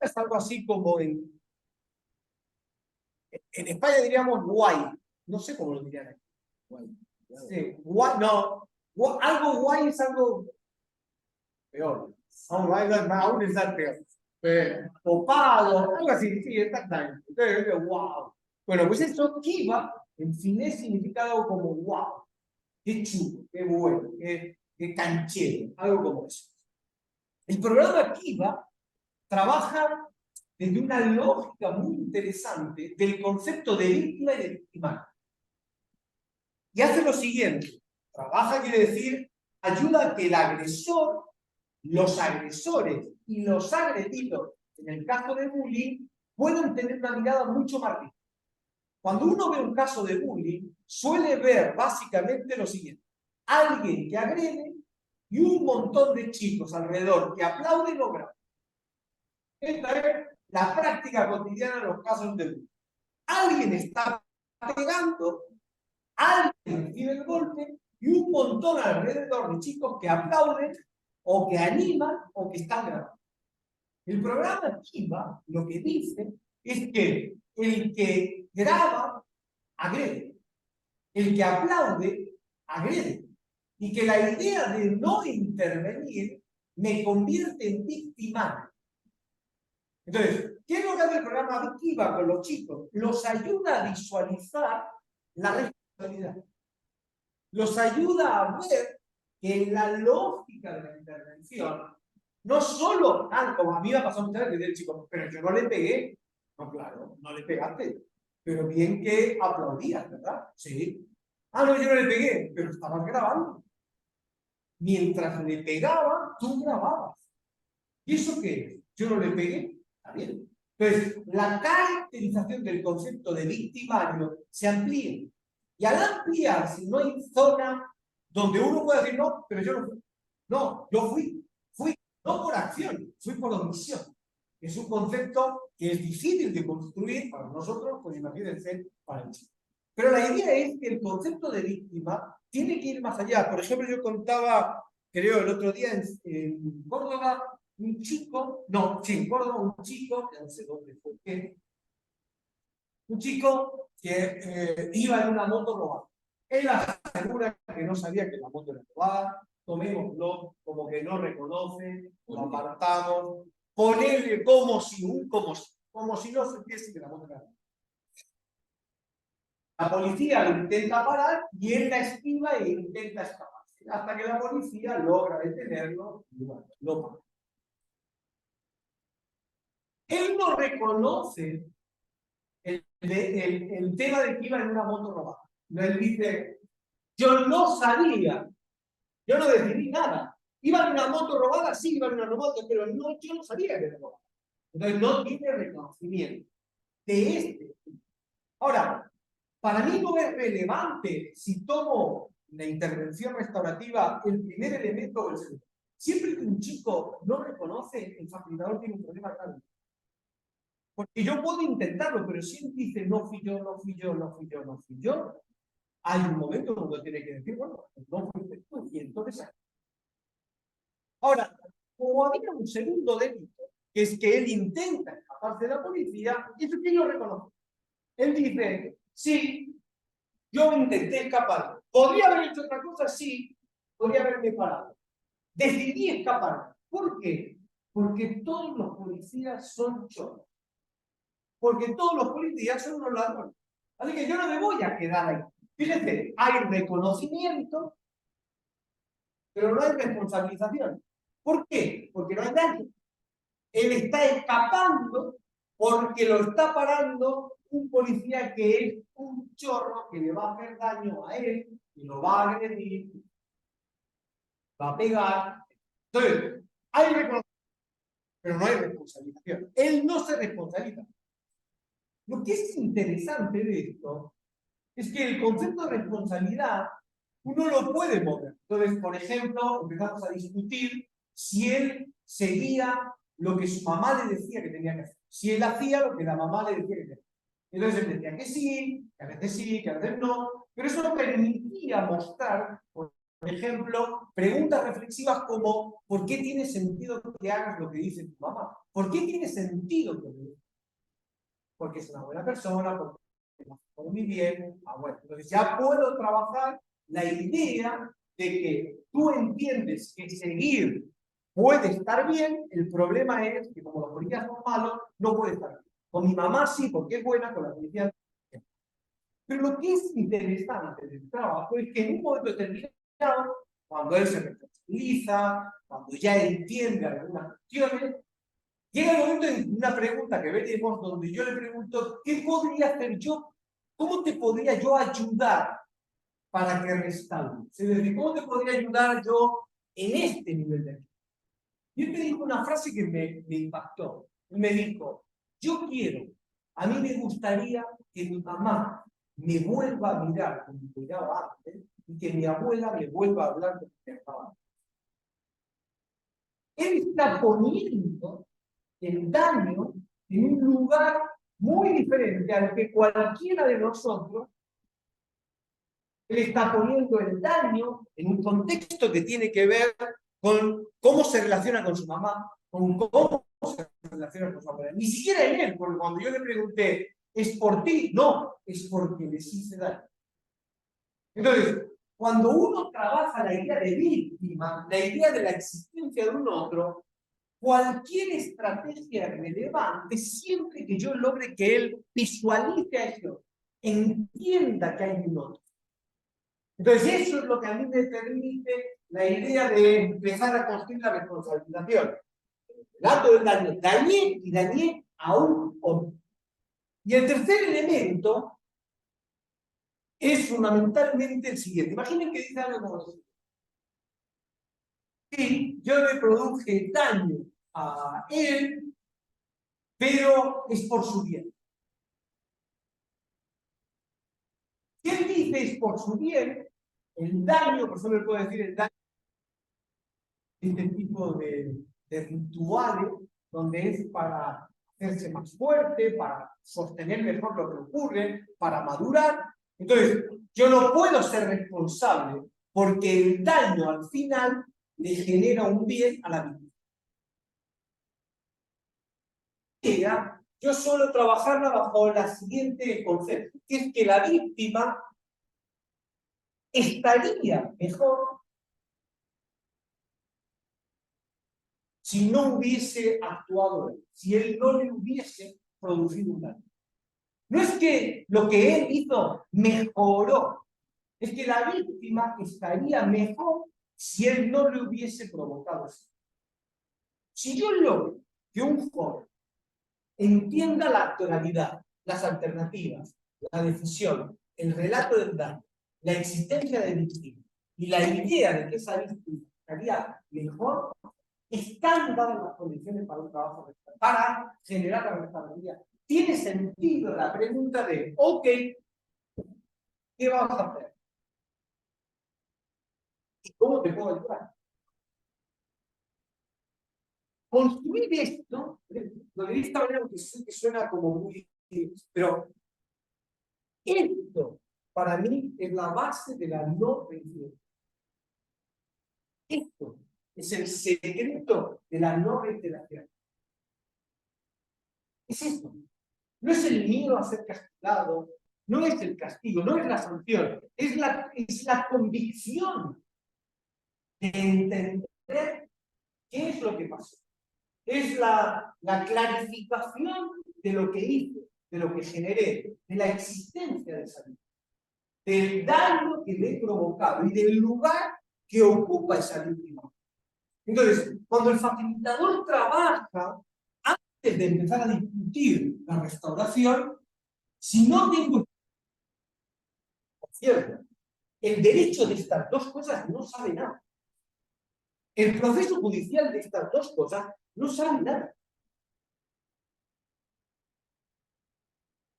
Es algo así como en España diríamos guay, no sé cómo lo dirían aquí. Guay. Sí, guay, no, algo guay es algo peor. Aún es peor. Copado, algo así, sí, exactamente. Entonces, wow. Bueno, pues esto, Kiva, en finés significa algo como wow. Qué chulo, qué bueno, qué canchero, algo como eso. El programa Kiva trabaja desde una lógica muy interesante del concepto de víctima y de victimario. Y hace lo siguiente, trabaja quiere decir, ayuda a que el agresor, los agresores y los agredidos, en el caso de bullying, puedan tener una mirada mucho más rica. Cuando uno ve un caso de bullying, suele ver básicamente lo siguiente, alguien que agrede y un montón de chicos alrededor que aplauden o graban. Esta es la práctica cotidiana de los casos de bullying. Alguien está pegando, alguien recibe el golpe y un montón alrededor de chicos que aplauden o que animan o que están grabando. El programa Kiva lo que dice es que el que graba agrede, el que aplaude agrede, y que la idea de no intervenir me convierte en victimario. Entonces, ¿qué es lo que hace el programa Kiva con los chicos? Los ayuda a visualizar la responsabilidad. Los ayuda a ver que en la lógica de la intervención, no solo, como a mí me ha pasado muchas veces, que el chico, pero yo no le pegué. No, claro, no le pegaste. Pero bien que aplaudías, ¿verdad? Sí. Ah, no, yo no le pegué, pero estabas grabando. Mientras le pegaba, tú grababas. ¿Y eso qué es? Yo no le pegué. Está bien. Entonces, la caracterización del concepto de victimario se amplía. Y al ampliarse, no hay zona donde uno pueda decir, no, pero yo no fui. No, yo fui. Fui no por acción, fui por omisión. Es un concepto que es difícil de construir para nosotros, pues imagínense para el chico. Pero la idea es que el concepto de víctima tiene que ir más allá. Por ejemplo, yo contaba, creo, el otro día en Córdoba, un chico, no, sí, en Córdoba, un chico, no sé dónde fue, ¿qué? Un chico que iba en una moto robada. Él asegura que no sabía que la moto era robada, tomémoslo como que no reconoce, lo apartamos, ponerle como si no supiese que la moto era robada. La policía lo intenta parar y él la esquiva e intenta escaparse, hasta que la policía logra detenerlo y bueno, lo para. Él no reconoce el tema de que iba en una moto robada. Él dice, yo no sabía, yo no decidí nada. Iba en una moto robada, sí, iba en una moto, pero no, yo no sabía que era robada. Entonces no tiene reconocimiento de este. Ahora, para mí no es relevante si tomo la intervención restaurativa el primer elemento o el segundo. Siempre que un chico no reconoce, el facilitador tiene un problema grave. Porque yo puedo intentarlo, pero si él dice no fui yo, no fui yo, no fui yo, no fui yo, hay un momento donde tiene que decir, bueno, no fuiste tú, y entonces. Ahora, como había un segundo delito, que es que él intenta escaparse de la policía, y eso que lo reconoce. Él dice, sí, yo intenté escapar. ¿Podría haber hecho otra cosa? Sí, podría haberme parado. Decidí escapar. ¿Por qué? Porque todos los policías son choros. Porque todos los policías son unos ladrones. Así que yo no me voy a quedar ahí. Fíjense, hay reconocimiento, pero no hay responsabilización. ¿Por qué? Porque no hay daño. Él está escapando porque lo está parando un policía que es un chorro que le va a hacer daño a él y lo va a agredir, va a pegar. Entonces, hay reconocimiento, pero no hay responsabilización. Él no se responsabiliza. Lo que es interesante de esto es que el concepto de responsabilidad uno lo puede mover. Entonces, por ejemplo, empezamos a discutir si él seguía lo que su mamá le decía que tenía que hacer. Si él hacía lo que la mamá le decía que tenía que hacer. Entonces él decía que sí, que a veces no, pero eso permitía mostrar, por ejemplo, preguntas reflexivas como ¿por qué tiene sentido que hagas lo que dice tu mamá? ¿Por qué tiene sentido que lo digas? Porque es una buena persona, porque por mi bien. Bueno, entonces ya puedo trabajar la idea de que tú entiendes que seguir puede estar bien, el problema es que como los policías son malos, no puede estar bien. Con mi mamá sí, porque es buena, con la policía no. Pero lo que es interesante del trabajo es que en un momento determinado, cuando él se responsabiliza, cuando ya entiende algunas cuestiones, llega el momento en una pregunta que veremos donde yo le pregunto, ¿qué podría hacer yo? ¿Cómo te podría yo ayudar para que restaures? Es decir, ¿cómo te podría ayudar yo en este nivel de vida? Y él me dijo una frase que me impactó. Él me dijo, yo quiero, a mí me gustaría que mi mamá me vuelva a mirar como me miraba antes y que mi abuela me vuelva a hablar como me hablaba antes. Él está poniendo el daño en un lugar muy diferente al que cualquiera de nosotros. Él está poniendo el daño en un contexto que tiene que ver con cómo se relaciona con su mamá, con cómo se relaciona con su abuela. Ni siquiera en él, porque cuando yo le pregunté, ¿es por ti? No, es porque les hice daño. Entonces, cuando uno trabaja la idea de víctima, la idea de la existencia de un otro, cualquier estrategia relevante, siempre que yo logre que él visualice a eso, entienda que hay un otro. Entonces, eso es lo que a mí me permite la idea de empezar a construir la responsabilización. El relato del daño, dañé y dañé a un otro. Y el tercer elemento es fundamentalmente el siguiente. Imaginen que dice algo como lo siguiente. Sí, yo le produje daño a él, pero es por su bien. Si él dice es por su bien, el daño, por eso le puedo decir el daño, este tipo de rituales, donde es para hacerse más fuerte, para sostener mejor lo que ocurre, para madurar. Entonces, yo no puedo ser responsable porque el daño al final le genera un bien a la víctima. Yo suelo trabajarla bajo el siguiente concepto, que es que la víctima estaría mejor si no hubiese actuado él, si él no le hubiese producido un daño. No es que lo que él hizo mejoró, es que la víctima estaría mejor si él no le hubiese provocado eso. Si yo logro que un joven entienda la actualidad, las alternativas, la decisión, el relato del daño, la existencia de víctima y la idea de que esa víctima estaría mejor, están dadas las condiciones para un trabajo para generar la responsabilidad. Tiene sentido la pregunta de, ok, ¿qué vamos a hacer? ¿Y cómo te puedo ayudar? Construir esto, lo de esta manera que suena como muy... Pero esto, para mí, es la base de la no reincidencia. Esto Es el secreto de la no reiteración. Es esto. No es el miedo a ser castigado, no es el castigo, no es la sanción, es la convicción de entender qué es lo que pasó. Es la clarificación de lo que hice, de lo que generé, de la existencia de esa vida, del daño que le he provocado y del lugar que ocupa esa víctima. Entonces, cuando el facilitador trabaja, antes de empezar a discutir la restauración, si no tengo, por cierto, el derecho de estas dos cosas no sabe nada. El proceso judicial de estas dos cosas no sabe nada.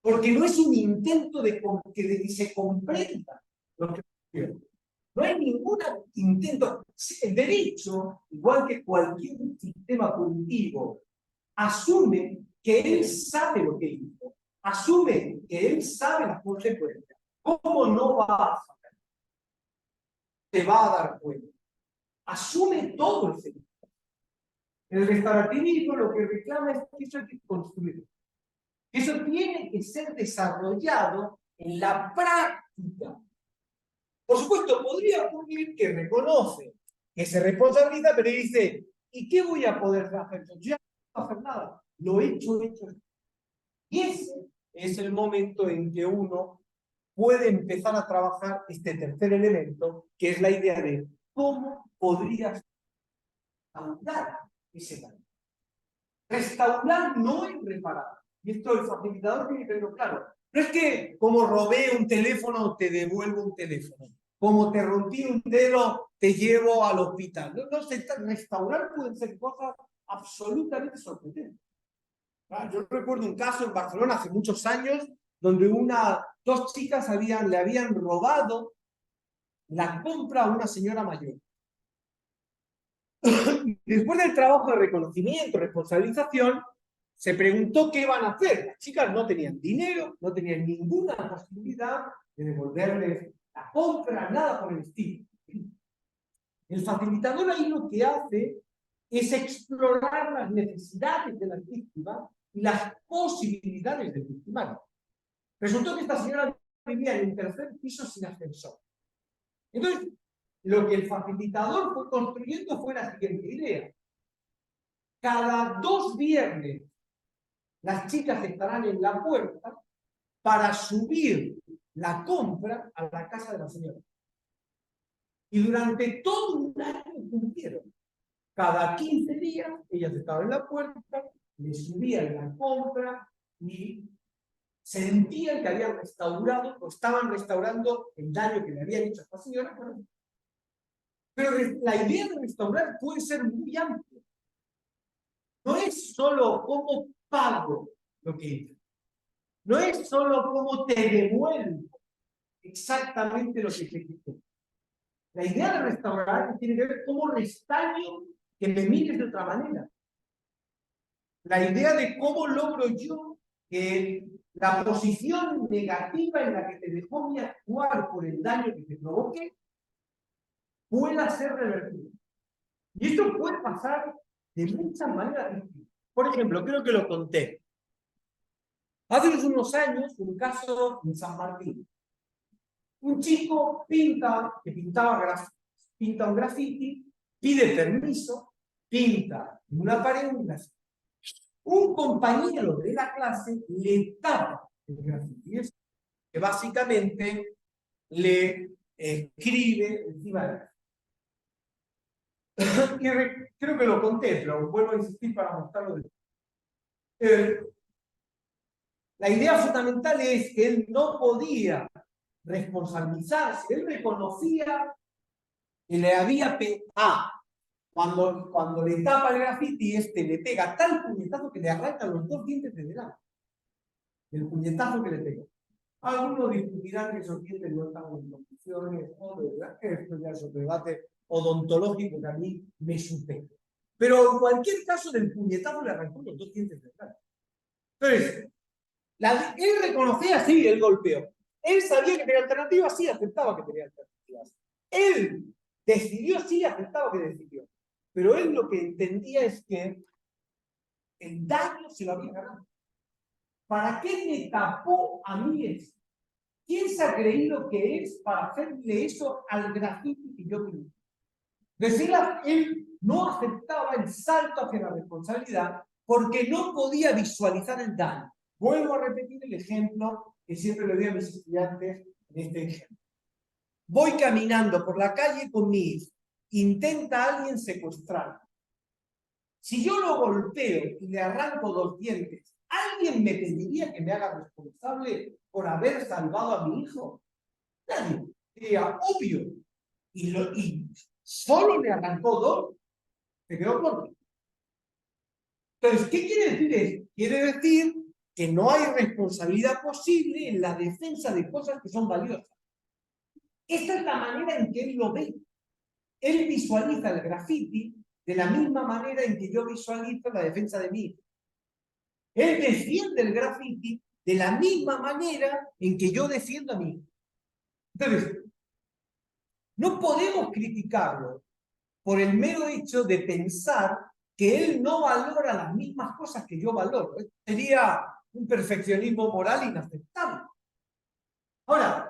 Porque no es un intento de que se comprenda lo que ocurrió. No hay ningún intento. El derecho, igual que cualquier sistema punitivo, asume que él sabe lo que hizo. Asume que él sabe las consecuencias. ¿Cómo no va a saber? Se va a dar cuenta. Asume todo el sentido. El restaurativismo lo que reclama es que eso hay que construir. Eso tiene que ser desarrollado en la práctica. Por supuesto, podría ocurrir que reconoce, que se responsabiliza, pero dice, ¿y qué voy a poder hacer? Yo ya no puedo hacer nada. Lo he hecho. Y ese es el momento en que uno puede empezar a trabajar este tercer elemento, que es la idea de cómo podrías restaurar ese daño. Restaurar no es reparar. Y esto el facilitador tiene que verlo claro. No es que como robé un teléfono, te devuelvo un teléfono. Como te rompí un dedo, te llevo al hospital. Restaurar pueden ser cosas absolutamente sorprendentes. Yo recuerdo un caso en Barcelona hace muchos años donde dos chicas le habían robado la compra a una señora mayor. Después del trabajo de reconocimiento, responsabilización, se preguntó qué iban a hacer. Las chicas no tenían dinero, no tenían ninguna posibilidad de devolverles la compra, nada por el estilo. El facilitador ahí lo que hace es explorar las necesidades de las víctimas y las posibilidades del victimario. Resultó que esta señora vivía en un tercer piso sin ascensor. Entonces, lo que el facilitador fue construyendo fue la siguiente idea. Cada 2 viernes, las chicas estarán en la puerta para subir la compra a la casa de la señora. Y durante todo un año cumplieron. Cada 15 días, ellas estaban en la puerta, le subían la compra y sentían que habían restaurado o estaban restaurando el daño que le habían hecho a esta señora. Pero la idea de restaurar puede ser muy amplia. No es solo cómo pago lo que hice. No es solo cómo te devuelvo exactamente lo que te quité. La idea de restaurar tiene que ver cómo restaño que me mires de otra manera. La idea de cómo logro yo que la posición negativa en la que te dejó mi actuar por el daño que te provoqué pueda ser revertida. Y esto puede pasar de muchas maneras distintas. Por ejemplo, creo que lo conté. Hace unos años, un caso en San Martín. Un chico pinta un graffiti, pide permiso, pinta en una pared un graffiti. Un compañero de la clase le tapa el graffiti, que básicamente le escribe encima del graffiti. Creo que lo conté, pero vuelvo a insistir para mostrarlo. La idea fundamental es que él no podía responsabilizarse. Él reconocía que le había pegado. Cuando le tapa el graffiti, le pega tal puñetazo que le arranca los 2 dientes de delante. El puñetazo que le pega. Algunos discutirán que esos dientes no están en condiciones, o de verdad que esto ya es un debate odontológico que a mí me supera. Pero en cualquier caso, del puñetazo le arrancó los 2 dientes de delante. Entonces, él reconocía, sí, el golpeo. Él sabía que tenía alternativas, sí, aceptaba que tenía alternativas. Él decidió, sí, aceptaba que decidió. Pero él lo que entendía es que el daño se lo había ganado. ¿Para qué me tapó a mí eso? ¿Quién se ha creído que es para hacerle eso al grafiti que yo vi? Decía, él no aceptaba el salto hacia la responsabilidad porque no podía visualizar el daño. Vuelvo a repetir el ejemplo que siempre le doy a mis estudiantes en este ejemplo. Voy caminando por la calle con mi hijo. Intenta a alguien secuestrar. Si yo lo golpeo y le arranco 2 dientes, ¿alguien me pediría que me haga responsable por haber salvado a mi hijo? Nadie. Sería obvio. Y solo le arrancó 2. Se quedó corto. Entonces, ¿qué quiere decir esto? Quiere decir que no hay responsabilidad posible en la defensa de cosas que son valiosas. Esta es la manera en que él lo ve. Él visualiza el graffiti de la misma manera en que yo visualizo la defensa de mí. Él defiende el graffiti de la misma manera en que yo defiendo a mí. Entonces, no podemos criticarlo por el mero hecho de pensar que él no valora las mismas cosas que yo valoro. Sería un perfeccionismo moral inaceptable. Ahora,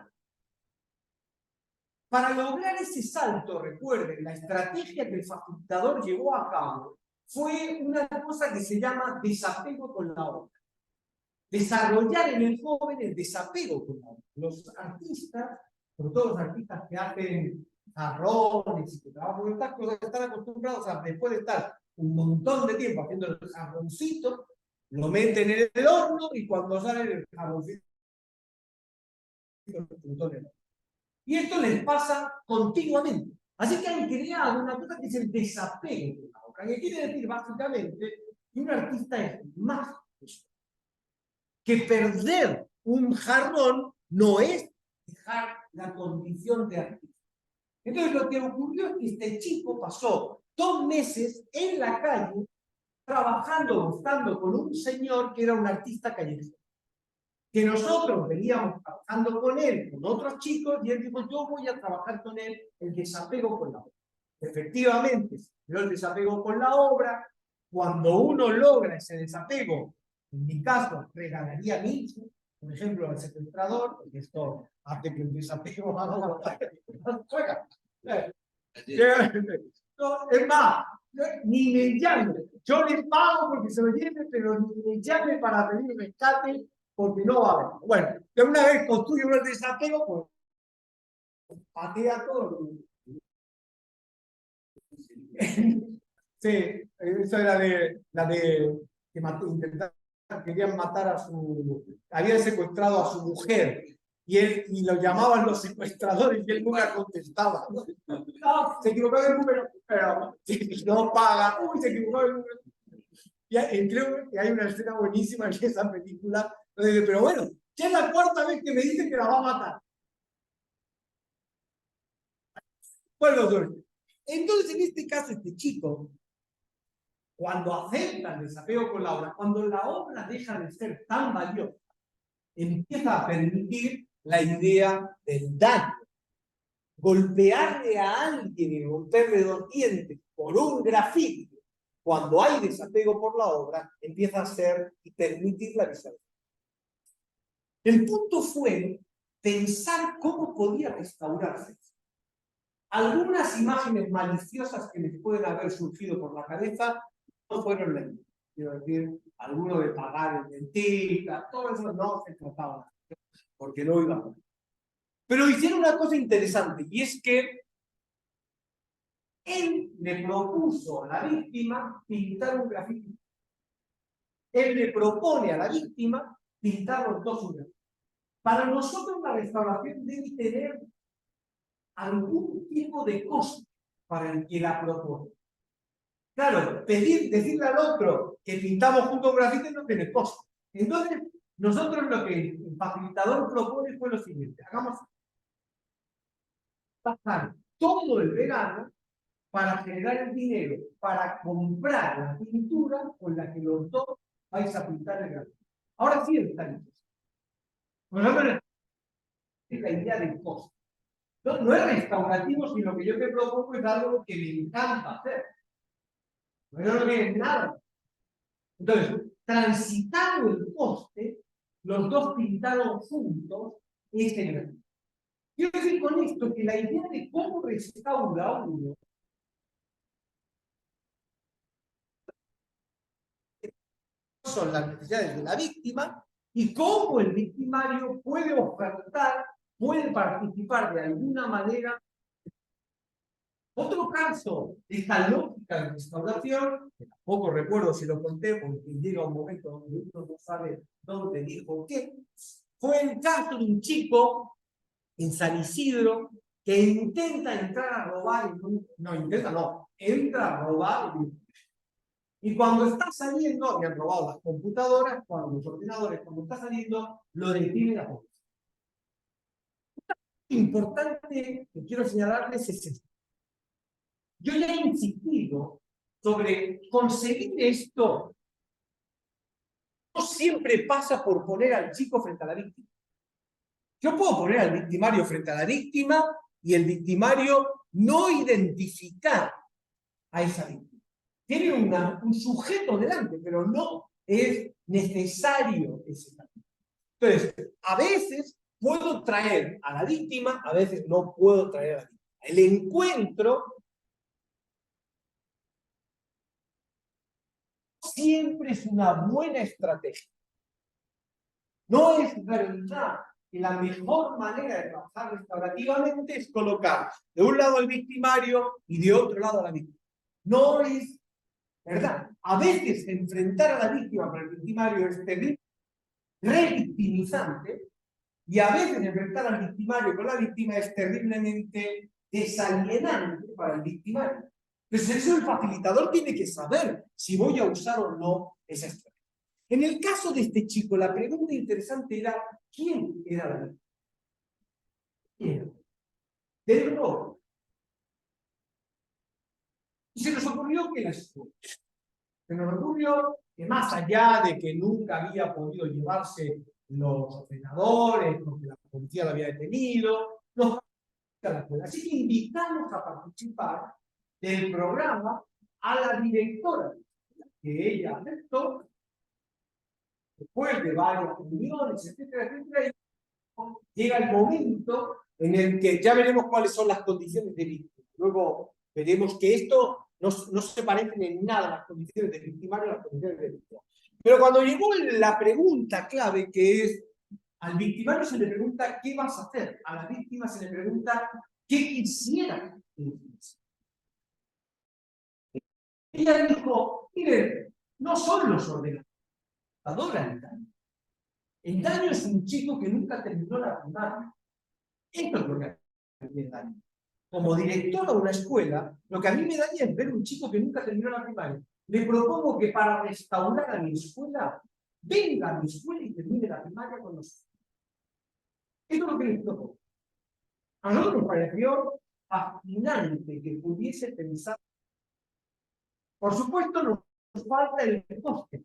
para lograr ese salto, recuerden, la estrategia que el facilitador llevó a cabo fue una cosa que se llama desapego con la obra. Desarrollar en el joven el desapego con la obra. Los artistas, sobre todo los artistas que hacen jarrones y que trabajan con estas cosas, están acostumbrados a, después de estar un montón de tiempo haciendo el jarroncito, lo meten en el horno y cuando sale el jarroncito, y esto les pasa continuamente. Así que han creado una cosa que es el desapego de la obra, que quiere decir básicamente que un artista es más que perder un jarrón no es dejar la condición de artista. Entonces lo que ocurrió es que este chico pasó 2 meses en la calle trabajando, estando con un señor que era un artista callejero. Que nosotros veníamos trabajando con él, con otros chicos, y él dijo, yo voy a trabajar con él el desapego con la obra. Efectivamente, yo el desapego con la obra, cuando uno logra ese desapego, en mi caso, regalaría a mi hijo, por ejemplo, al secuestrador, porque esto hace que el desapego juega. No, es más, ni me llame. Yo le pago porque se lo lleve, pero ni me llame para pedir rescate porque no va a haber. Bueno, que una vez construye uno el desapego, pues patea todo. Sí, eso era la de que querían matar a habían secuestrado a su mujer y lo llamaban los secuestradores y él nunca contestaba. No, se equivocó del número, pero si no paga, uy, se equivocó del número. Y creo que hay una escena buenísima en esa película, donde dice, pero bueno, ya es la 4ª vez que me dice que la va a matar. Bueno, entonces en este caso este chico, cuando acepta el desapego con la obra, cuando la obra deja de ser tan valiosa, empieza a permitir la idea del daño. Golpearle a alguien y romperle 2 dientes por un grafiti, cuando hay desapego por la obra, empieza a ser y permitir la visualización. El punto fue pensar cómo podía restaurarse. Algunas imágenes maliciosas que les pueden haber surgido por la cabeza no fueron las mismas. Quiero decir, alguno de pagar el dentista, todo eso no se trataba, porque no iba a poner. Pero hicieron una cosa interesante, y es que él le propuso a la víctima pintar un grafiti. Él le propone a la víctima pintar los 2 grafitis. Para nosotros la restauración debe tener algún tipo de costo para el que la propone. Claro, decirle al otro que pintamos juntos un grafiti no tiene costo. Entonces, nosotros lo que el facilitador propone fue lo siguiente: hagamos pasar todo el verano para generar el dinero, para comprar la pintura con la que los 2 vais a pintar el grafiti. Ahora sí está listo. Nosotros es la idea del costo. No es restaurativo, sino que yo te propongo es algo que me encanta hacer. Pero no tienen nada. Entonces, transitado el poste, los dos pintaron juntos este granito. Quiero decir con esto que la idea de cómo restaura uno son las necesidades de la víctima y cómo el victimario puede ofertar, puede participar de alguna manera. Otro caso de esta lógica de restauración, que tampoco recuerdo si lo conté, porque llega un momento donde uno no sabe dónde dijo qué, fue el caso de un chico en San Isidro que intenta entrar a robar, entra a robar. Y cuando está saliendo, habían robado las computadoras, los ordenadores, cuando está saliendo, lo detiene la policía. Lo importante que quiero señalarles es esto. Yo ya he insistido sobre conseguir esto. No siempre pasa por poner al chico frente a la víctima. Yo puedo poner al victimario frente a la víctima y el victimario no identificar a esa víctima. Tiene un sujeto delante, pero no es necesario ese camino. Entonces, a veces puedo traer a la víctima, a veces no puedo traer a la víctima. El encuentro siempre es una buena estrategia. No es verdad que la mejor manera de trabajar restaurativamente es colocar de un lado al victimario y de otro lado a la víctima. No es verdad. A veces enfrentar a la víctima con el victimario es terrible, revictimizante, y a veces enfrentar al victimario con la víctima es terriblemente desalienante para el victimario. Entonces eso el facilitador tiene que saber si voy a usar o no esa estrategia. En el caso de este chico, la pregunta interesante era, ¿quién era la víctima? ¿Quién era? Del robo. Y se nos ocurrió que la escuela. Se nos ocurrió que más allá de que nunca había podido llevarse los ordenadores, porque la policía lo había detenido, nos a la escuela. Así que invitamos a participar del programa a la directora, que ella aceptó, después de varias reuniones, etcétera, etcétera, y llega el momento en el que ya veremos cuáles son las condiciones de víctima. Luego veremos que esto no se parecen en nada a las condiciones de victimario a las condiciones de víctima. Pero cuando llegó la pregunta clave, que es, al victimario se le pregunta ¿qué vas a hacer? A la víctima se le pregunta ¿qué quisiera que hiciese? Ella dijo, miren, no son los ordenadores el daño. El daño es un chico que nunca terminó la primaria. Esto es lo que a mí me daña. Como director de una escuela, lo que a mí me daña es ver un chico que nunca terminó la primaria. Le propongo que para restaurar a mi escuela, venga a mi escuela y termine la primaria con nosotros. Esto es lo que les propongo. A nosotros nos pareció fascinante que pudiese pensar. Por supuesto, nos falta el coste.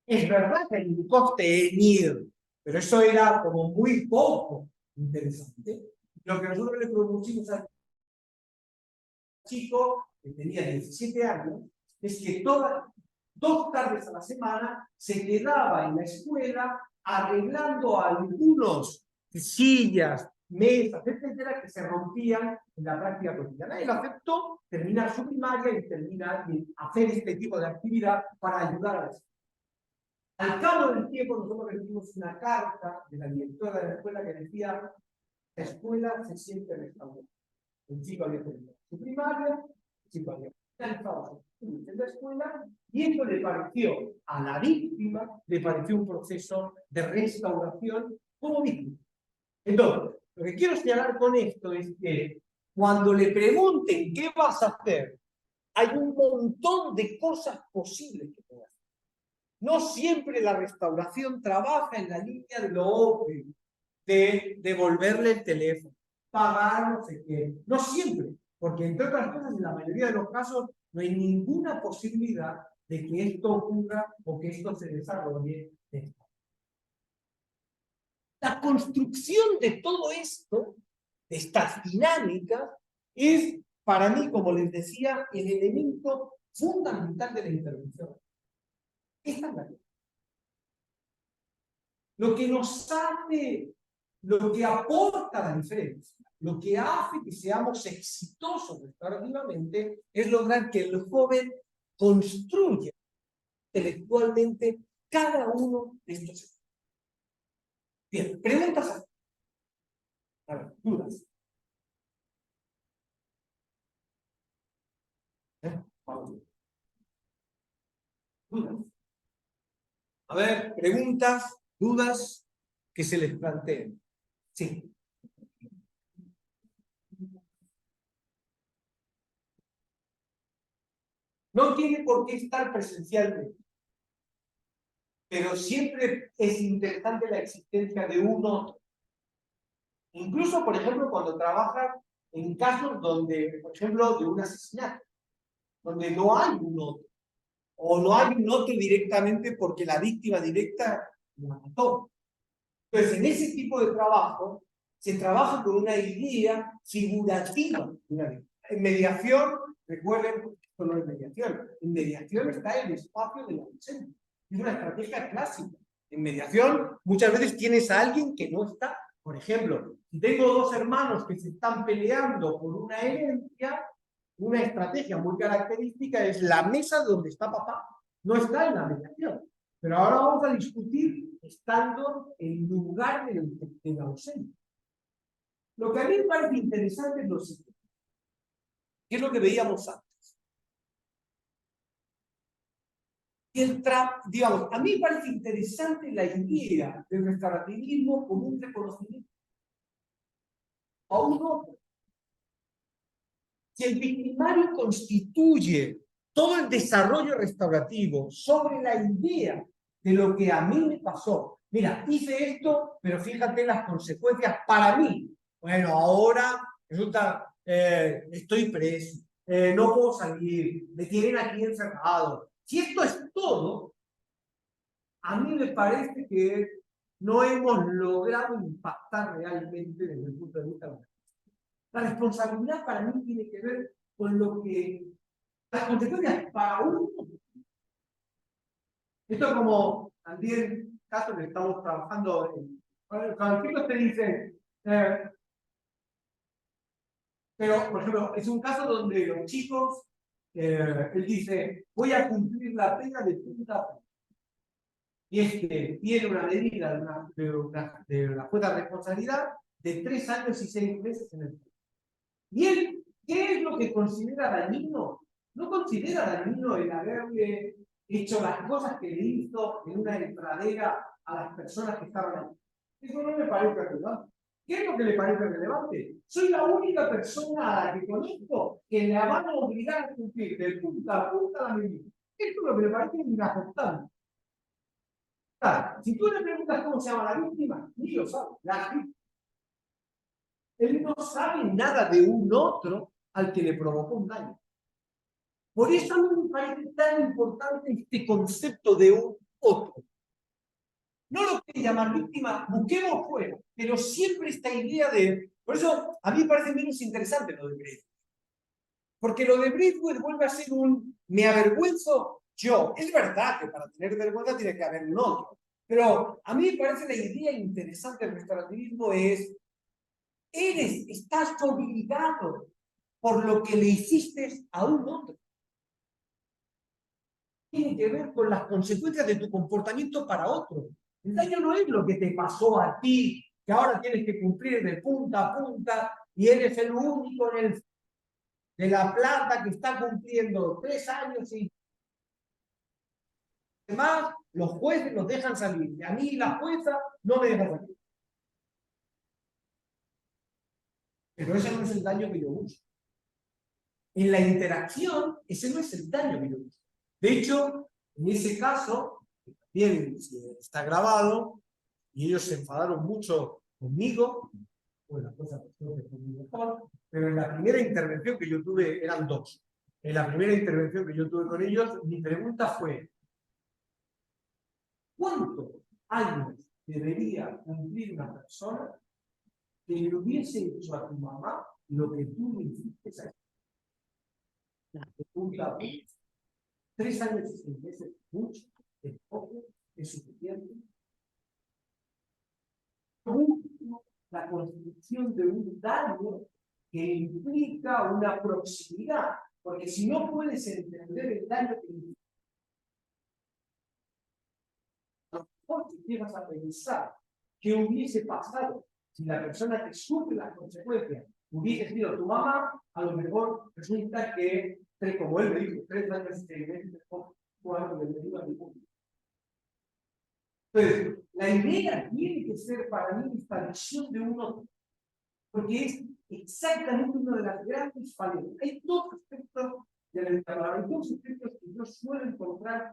Es verdad que el coste en ir, pero eso era como muy poco interesante. Lo que nosotros le propusimos al chico, que tenía 17 años, es que todas 2 tardes a la semana se quedaba en la escuela arreglando algunos sillas, mesas, etcétera, que se rompían en la práctica cotidiana. Él aceptó terminar su primaria y terminar de hacer este tipo de actividad para ayudar a la escuela. Al cabo del tiempo, nosotros recibimos una carta de la directora de la escuela que decía: la escuela se siente restaurada. El chico había terminado su primaria, el chico había finalizado su estudios en la escuela, y esto le pareció a la víctima, le pareció un proceso de restauración como víctima. Entonces, lo que quiero señalar con esto es que cuando le pregunten qué vas a hacer, hay un montón de cosas posibles que puedas hacer. No siempre la restauración trabaja en la línea de lo obvio, de devolverle el teléfono, pagar no sé qué. No siempre, porque entre otras cosas, en la mayoría de los casos, no hay ninguna posibilidad de que esto ocurra o que esto se desarrolle. La construcción de todo esto, de estas dinámicas, es para mí, como les decía, el elemento fundamental de la intervención. Esta es la clave. Lo que nos hace, lo que aporta la diferencia, lo que hace que seamos exitosos restaurativamente, es lograr que el joven construya intelectualmente cada uno de estos sectores. Bien, preguntas. A ver, dudas. ¿Dudas? A ver, preguntas, dudas que se les planteen. Sí. No tiene por qué estar presencialmente, pero siempre es interesante la existencia de uno. Incluso, por ejemplo, cuando trabaja en casos donde, por ejemplo, de un asesinato, donde no hay un otro, o no hay un otro directamente porque la víctima directa la mató. Entonces, en ese tipo de trabajo, se trabaja con una idea figurativa. En mediación, recuerden, esto no es mediación, en mediación está el espacio del ausente. Es una estrategia clásica. En mediación, muchas veces tienes a alguien que no está. Por ejemplo, si tengo dos hermanos que se están peleando por una herencia, una estrategia muy característica es la mesa donde está papá. No está en la mediación. Pero ahora vamos a discutir estando en lugar del ausente. Lo que a mí me parece interesante es lo siguiente. ¿Qué es lo que veíamos antes? Digamos, a mí me parece interesante la idea del restaurativismo como un reconocimiento a un otro. Si el victimario constituye todo el desarrollo restaurativo sobre la idea de lo que a mí me pasó, mira, hice esto, pero fíjate las consecuencias para mí. Bueno, ahora resulta, estoy preso, no puedo salir, me tienen aquí encerrado. Si esto es todo, a mí me parece que no hemos logrado impactar realmente desde el punto de vista de la responsabilidad. Para mí tiene que ver con lo que las consecuencias para uno. Esto como también caso que estamos trabajando cuando el chico te dice pero por ejemplo es un caso donde los chicos él dice voy a cumplir la pena de punta a punta. Y es que tiene una medida de una jueza de responsabilidad de 3 años y 6 meses en el tiempo. ¿Y él qué es lo que considera dañino? No considera dañino el haberle hecho las cosas que le hizo en una entradera a las personas que estaban ahí. Eso no me parece relevante. ¿Qué es lo que le parece relevante? Soy la única persona a la que conozco que la van a obligar a cumplir de punta a punta la medida. Esto es lo que le parece inaceptable. Si tú le preguntas cómo se llama la víctima, ni lo sabe. La víctima. Él no sabe nada de un otro al que le provocó un daño. Por eso a mí me parece tan importante este concepto de un otro. No lo que llamar víctima, busquemos fuera, pero siempre esta idea de... Por eso a mí me parece menos interesante lo de Braithwaite. Porque lo de Braithwaite vuelve a ser un me avergüenzo yo. Es verdad que para tener vergüenza tiene que haber un otro. Pero a mí me parece la idea interesante del restaurativismo es estás obligado por lo que le hiciste a un otro. Tiene que ver con las consecuencias de tu comportamiento para otro. El daño no es lo que te pasó a ti, que ahora tienes que cumplir de punta a punta y eres el único de La Plata que está cumpliendo 3 años y además los jueces los dejan salir. Y a mí la jueza no me deja salir. Pero ese no es el daño que yo busco. En la interacción, ese no es el daño que yo busco. De hecho, en ese caso, también está grabado, y ellos se enfadaron mucho conmigo, pues la cosa mejor, pero en la primera intervención que yo tuve, eran 2. En la primera intervención que yo tuve con ellos, mi pregunta fue, ¿cuántos años debería cumplir una persona que le hubiese hecho a tu mamá lo que tú le hiciste a ella? 3 años y 6 meses, mucho, es poco, es suficiente. Por último, la construcción de un daño que implica una proximidad, porque si no puedes entender el daño que implica, ¿por qué llegas a pensar qué hubiese pasado si la persona que sufre las consecuencias hubiese sido tu mamá? A lo mejor resulta que, como él me dijo, 3 años y 6 meses fue algo que me iba a mi mundo. Entonces, la idea tiene que ser para mí esta visión de uno, porque es exactamente una de las grandes falencias. Hay 2 aspectos del entrenador, hay 2 aspectos que yo suelo encontrar.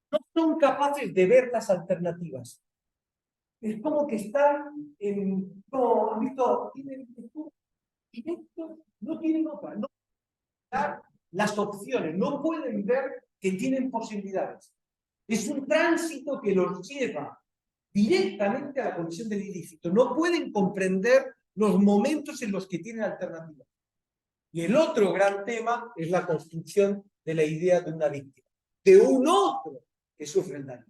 No son capaces de ver las alternativas. Es como que están en. No, han visto, no tienen otra, no pueden dar las opciones, no pueden ver que tienen posibilidades. Es un tránsito que los lleva directamente a la condición del ilícito. No pueden comprender los momentos en los que tienen alternativas. Y el otro gran tema es la construcción de la idea de una víctima, de un otro que sufre el daño.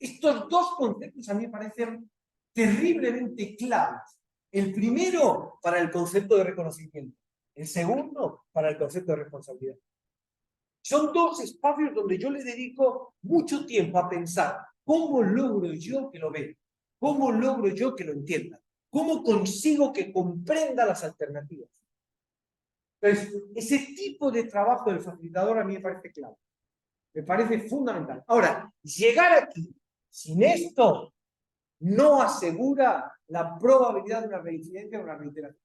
Estos 2 conceptos a mí me parecen terriblemente claves. El primero para el concepto de reconocimiento, el segundo para el concepto de responsabilidad. Son 2 espacios donde yo le dedico mucho tiempo a pensar cómo logro yo que lo vea, cómo logro yo que lo entienda, cómo consigo que comprenda las alternativas. Entonces, ese tipo de trabajo del facilitador a mí me parece clave, me parece fundamental. Ahora, llegar aquí sin esto no asegura la probabilidad de una reincidencia o una reiteración.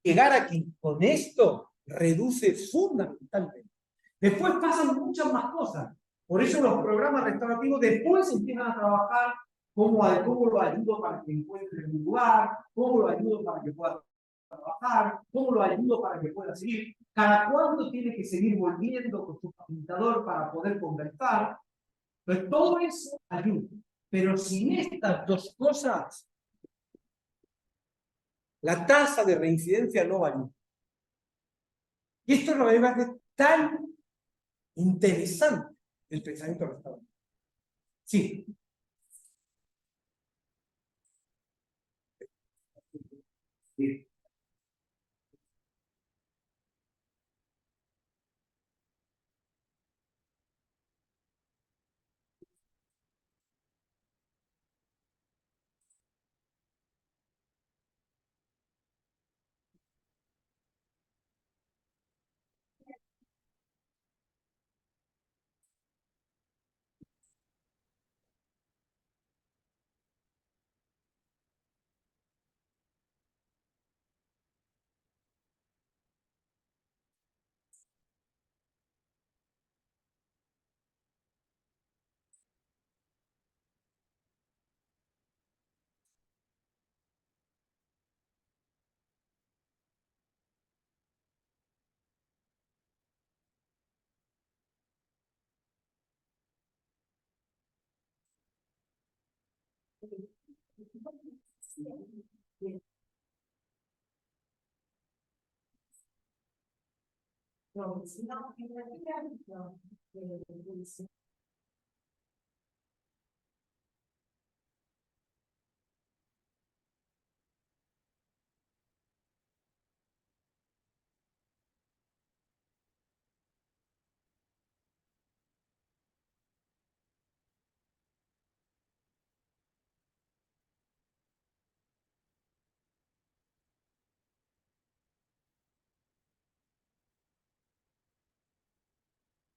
Llegar aquí con esto reduce fundamentalmente. Después pasan muchas más cosas. Por eso los programas restaurativos después empiezan a trabajar cómo lo ayudo para que encuentre un lugar, cómo lo ayudo para que pueda trabajar, cómo lo ayudo para que pueda seguir, cada cuánto tiene que seguir volviendo con su facilitador para poder conversar. Entonces todo eso ayuda. Pero sin estas 2 cosas, la tasa de reincidencia no varía. Y esto es lo que me hace tan interesante el pensamiento restaurativo. Sí. Sí.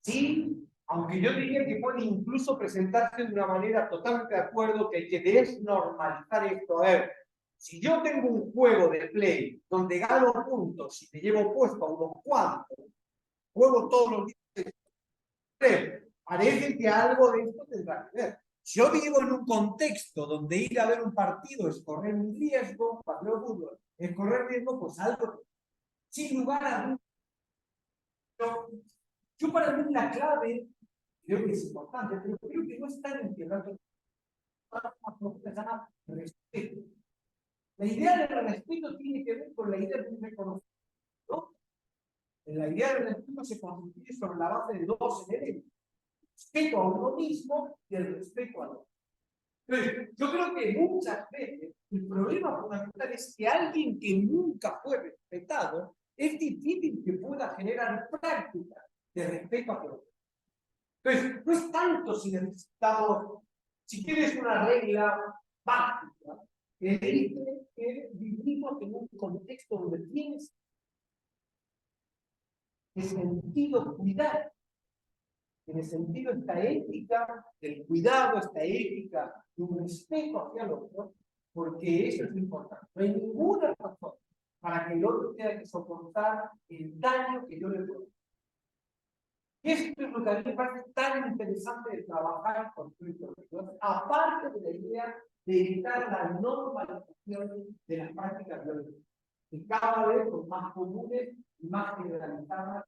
Sí, aunque yo diría que puede incluso presentarse de una manera totalmente de acuerdo que hay que desnormalizar esto. A ver, si yo tengo un juego de play donde gano puntos y te llevo puesto a unos cuantos, juego todos los días, parece que algo de esto tendrá que ver. Si yo vivo en un contexto donde ir a ver un partido es correr un riesgo, partido de fútbol, es correr riesgo, pues algo, sin lugar a dudas. Yo para mí la clave, creo que es importante, pero creo que no está en que respeto. La idea del respeto tiene que ver con la idea de un reconocimiento. La idea del respeto se constituye sobre la base de dos elementos: respeto a uno mismo y el respeto al otro. Entonces, yo creo que muchas veces el problema fundamental es que alguien que nunca fue respetado es difícil que pueda generar prácticas de respeto a otro. Entonces, no es tanto si necesitamos, si quieres una regla básica, que dice que vivimos en un contexto donde tienes el sentido cuidar. En el sentido, esta ética del cuidado, esta ética de un respeto hacia el otro, porque eso es importante. No hay ninguna razón para que el otro tenga que soportar el daño que yo le doy. Y esto es lo que a mí me parece tan interesante de trabajar con Twitter. Aparte de la idea de evitar la normalización de las prácticas violentas, que cada vez son más comunes y más generalizadas.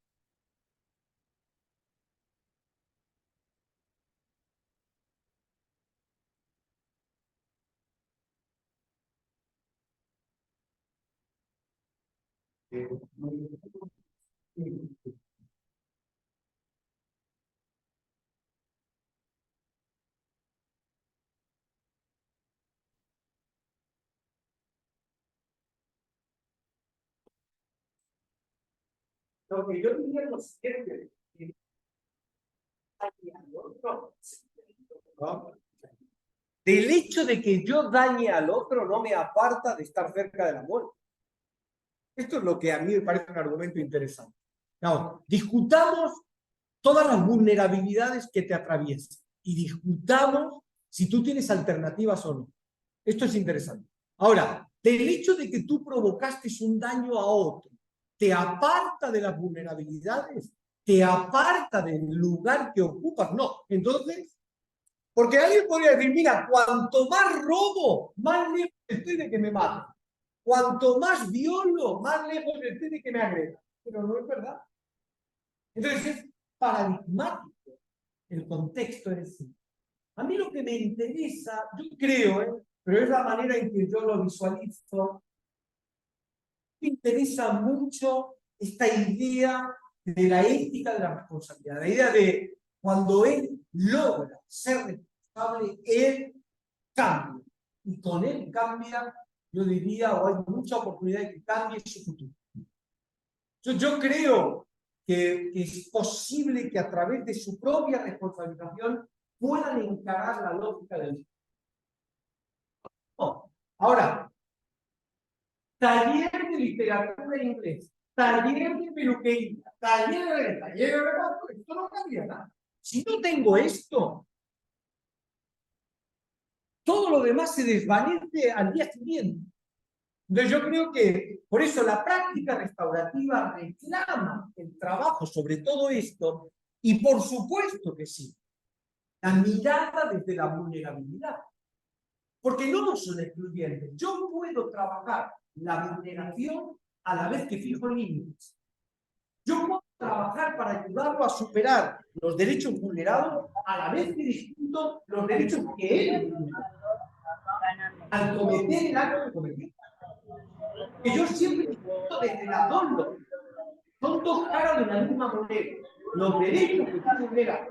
Lo que yo diría es lo siguiente: del hecho de que yo dañe al otro no me aparta de estar cerca del amor. Esto es lo que a mí me parece un argumento interesante. No, discutamos todas las vulnerabilidades que te atraviesan y discutamos si tú tienes alternativas o no. Esto es interesante. Ahora, del hecho de que tú provocaste un daño a otro, ¿te aparta de las vulnerabilidades? ¿Te aparta del lugar que ocupas? No. Entonces, porque alguien podría decir, mira, cuanto más robo, más lejos estoy de que me maten. Cuanto más violo, más lejos estoy de que me agredan. Pero no es verdad. Entonces es paradigmático el contexto en sí. A mí lo que me interesa, yo creo, pero es la manera en que yo lo visualizo, me interesa mucho esta idea de la ética de la responsabilidad, la idea de cuando él logra ser responsable, él cambia. Y con él cambia, yo diría, o hay mucha oportunidad de que cambie su futuro. Yo creo que es posible que a través de su propia responsabilización puedan encarar la lógica del... No. Ahora, taller de literatura en inglés, taller de peluquería, taller de rebato, esto no cambia nada. Si no tengo esto, todo lo demás se desvanece al día siguiente. Entonces yo creo que por eso la práctica restaurativa reclama el trabajo sobre todo esto, y por supuesto que sí, la mirada desde la vulnerabilidad. Porque no son excluyentes. Yo puedo trabajar la vulneración a la vez que fijo límites. Yo puedo trabajar para ayudarlo a superar los derechos vulnerados a la vez que discuto los derechos que él vulnera al cometer el acto que cometió. Que yo siempre discuto desde las dos lógicas. Son dos caras de la misma moneda. Los derechos que tú vulneras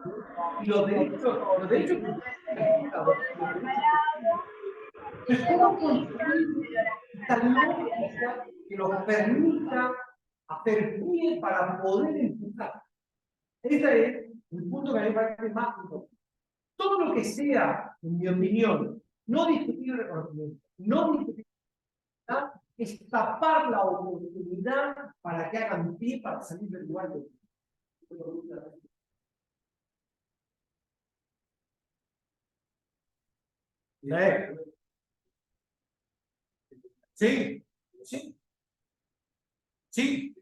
y los derechos que tú ¿cómo construir esta lógica que nos permita hacer bien para poder empujar? Ese es el punto que a mí me parece más importante. Todo lo que sea, en mi opinión, no discutir el reconocimiento, no discutir es tapar la oportunidad para que hagan pie para salir del lugar de... Sí, sí, sí.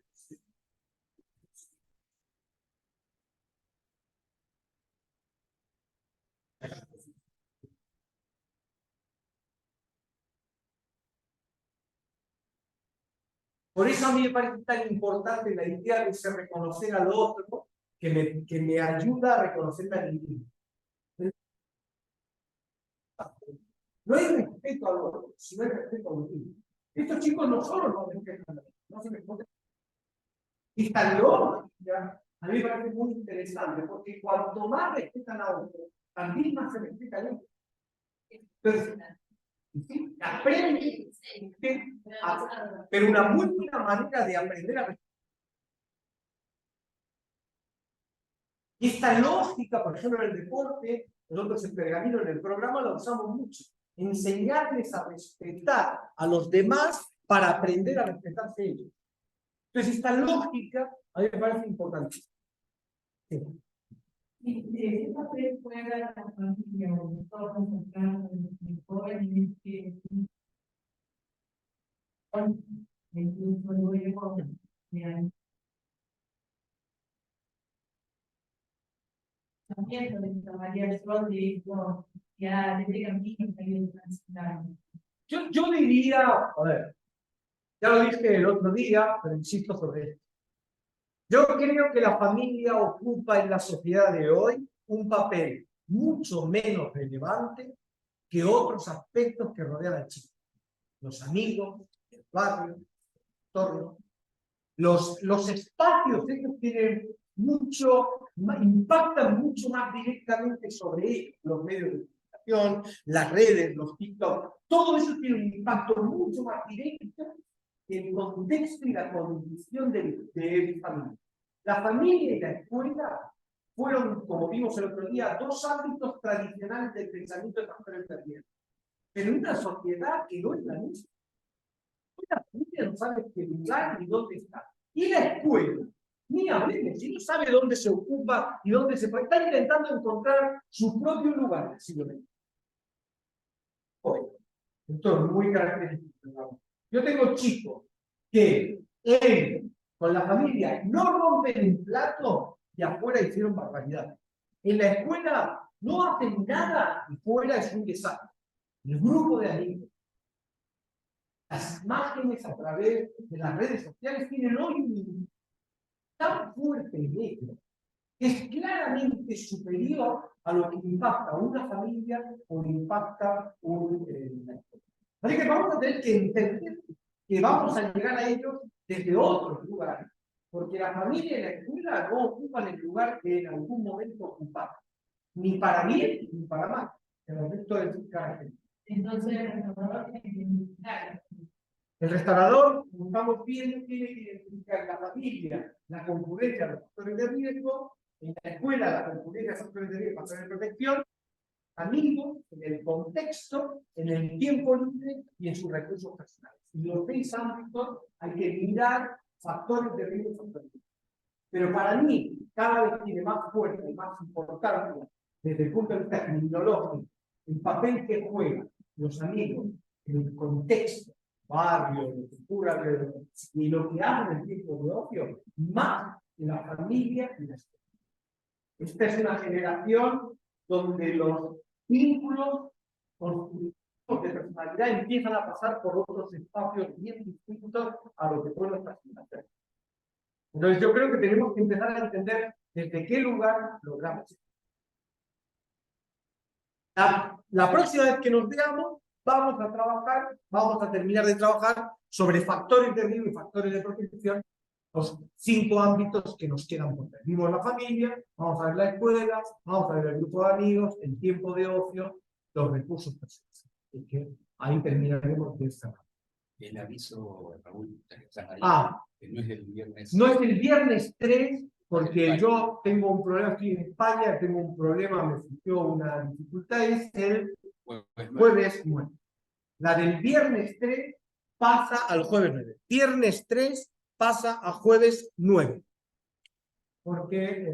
Por eso a mí me parece tan importante la idea de ese reconocer al otro que me ayuda a reconocerme a mí mismo. No hay respeto al otro, sino hay respeto a uno mismo. Estos chicos no solo no respetan a otro, no se respetan. Esta lógica a mí me parece muy interesante, porque cuanto más respetan a otro, también más se respeta a otro. Entonces, ¿sí? Aprende, pero una muy buena manera de aprender a respetar. Esta lógica, por ejemplo, en el deporte, nosotros en Pergamino, en el programa, lo usamos mucho. Enseñarles a respetar a los demás para aprender a respetarse ellos. Entonces, esta lógica a mí me parece importante. Sí. ¿Y qué papel juega la familia o los jóvenes que incluso luego también de María del Sol de ya desde Camino que hay Yo diría, a ver, ya lo dije el otro día, pero insisto sobre esto. Yo creo que la familia ocupa en la sociedad de hoy un papel mucho menos relevante que otros aspectos que rodean al chico. Los amigos, el barrio, el entorno. Los espacios, ellos tienen mucho, impactan mucho más directamente sobre ellos. Los medios de comunicación, las redes, los TikTok, todo eso tiene un impacto mucho más directo que el contexto y la condición de mi familia. La familia y la escuela fueron, como vimos el otro día, dos ámbitos tradicionales del pensamiento de Pastor Termier. Pero en una sociedad que no es la misma. La familia no sabe qué lugar ni dónde está. Y la escuela, ni hablemos, si no sabe dónde se ocupa y dónde se puede, está intentando encontrar su propio lugar en el siglo XX. Hoy, entonces, muy característico. Yo tengo chicos que con la familia no rompen el plato y afuera hicieron barbaridades. En la escuela no hacen nada y fuera es un desastre. El grupo de amigos, las imágenes a través de las redes sociales tienen hoy un tan fuerte efecto que es claramente superior a lo que impacta una familia o impacta una escuela. Así que vamos a tener que entender que vamos a llegar a ellos desde otros lugares, porque la familia y la escuela no ocupan el lugar que en algún momento ocuparon, ni para bien ni para mal, en el momento de sus características. entonces el restaurador tiene que identificar. El restaurador, como estamos viendo, tiene que identificar la familia, la concurrencia, los factores de riesgo, en la escuela, la concurrencia, factores de riesgo, factores de protección, amigos, en el contexto, en el tiempo libre y en sus recursos personales. Y los 6 ámbitos hay que mirar factores de riesgo y factores de riesgo. Pero para mí, cada vez tiene más fuerte y más importante, desde el punto de vista criminológico, el papel que juegan los amigos en el contexto, barrio, de cultura, y lo que hacen en el tiempo de ocio, más que la familia y la escuela. Esta es una generación donde los vínculos constructivos de personalidad empiezan a pasar por otros espacios bien distintos a lo que fue nuestra generación. Entonces yo creo que tenemos que empezar a entender desde qué lugar logramos. La próxima vez que nos veamos, vamos a trabajar, vamos a terminar de trabajar sobre factores de riesgo y factores de protección, los 5 ámbitos que nos quedan por ver. Vimos la familia, vamos a ver la escuela, vamos a ver el grupo de amigos, el tiempo de ocio, los recursos personales. Es que ahí terminaremos de esta manera. El aviso, Raúl, que no es el viernes. No es el viernes 3, porque yo tengo un problema, estoy en España, tengo un problema, me surgió una dificultad, es el jueves 9. La del viernes 3 pasa al jueves 9. Viernes 3 pasa a jueves 9. Porque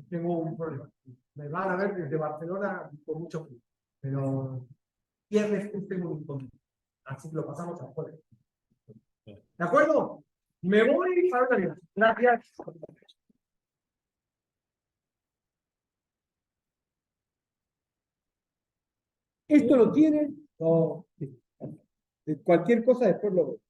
tengo un problema. Me van a ver desde Barcelona con mucho frío. Pero viernes 3 tengo un inconveniente. Así que lo pasamos al jueves. ¿De acuerdo? Me voy para otra vida. Gracias. ¿Esto lo tienen? No. Cualquier cosa después lo veo.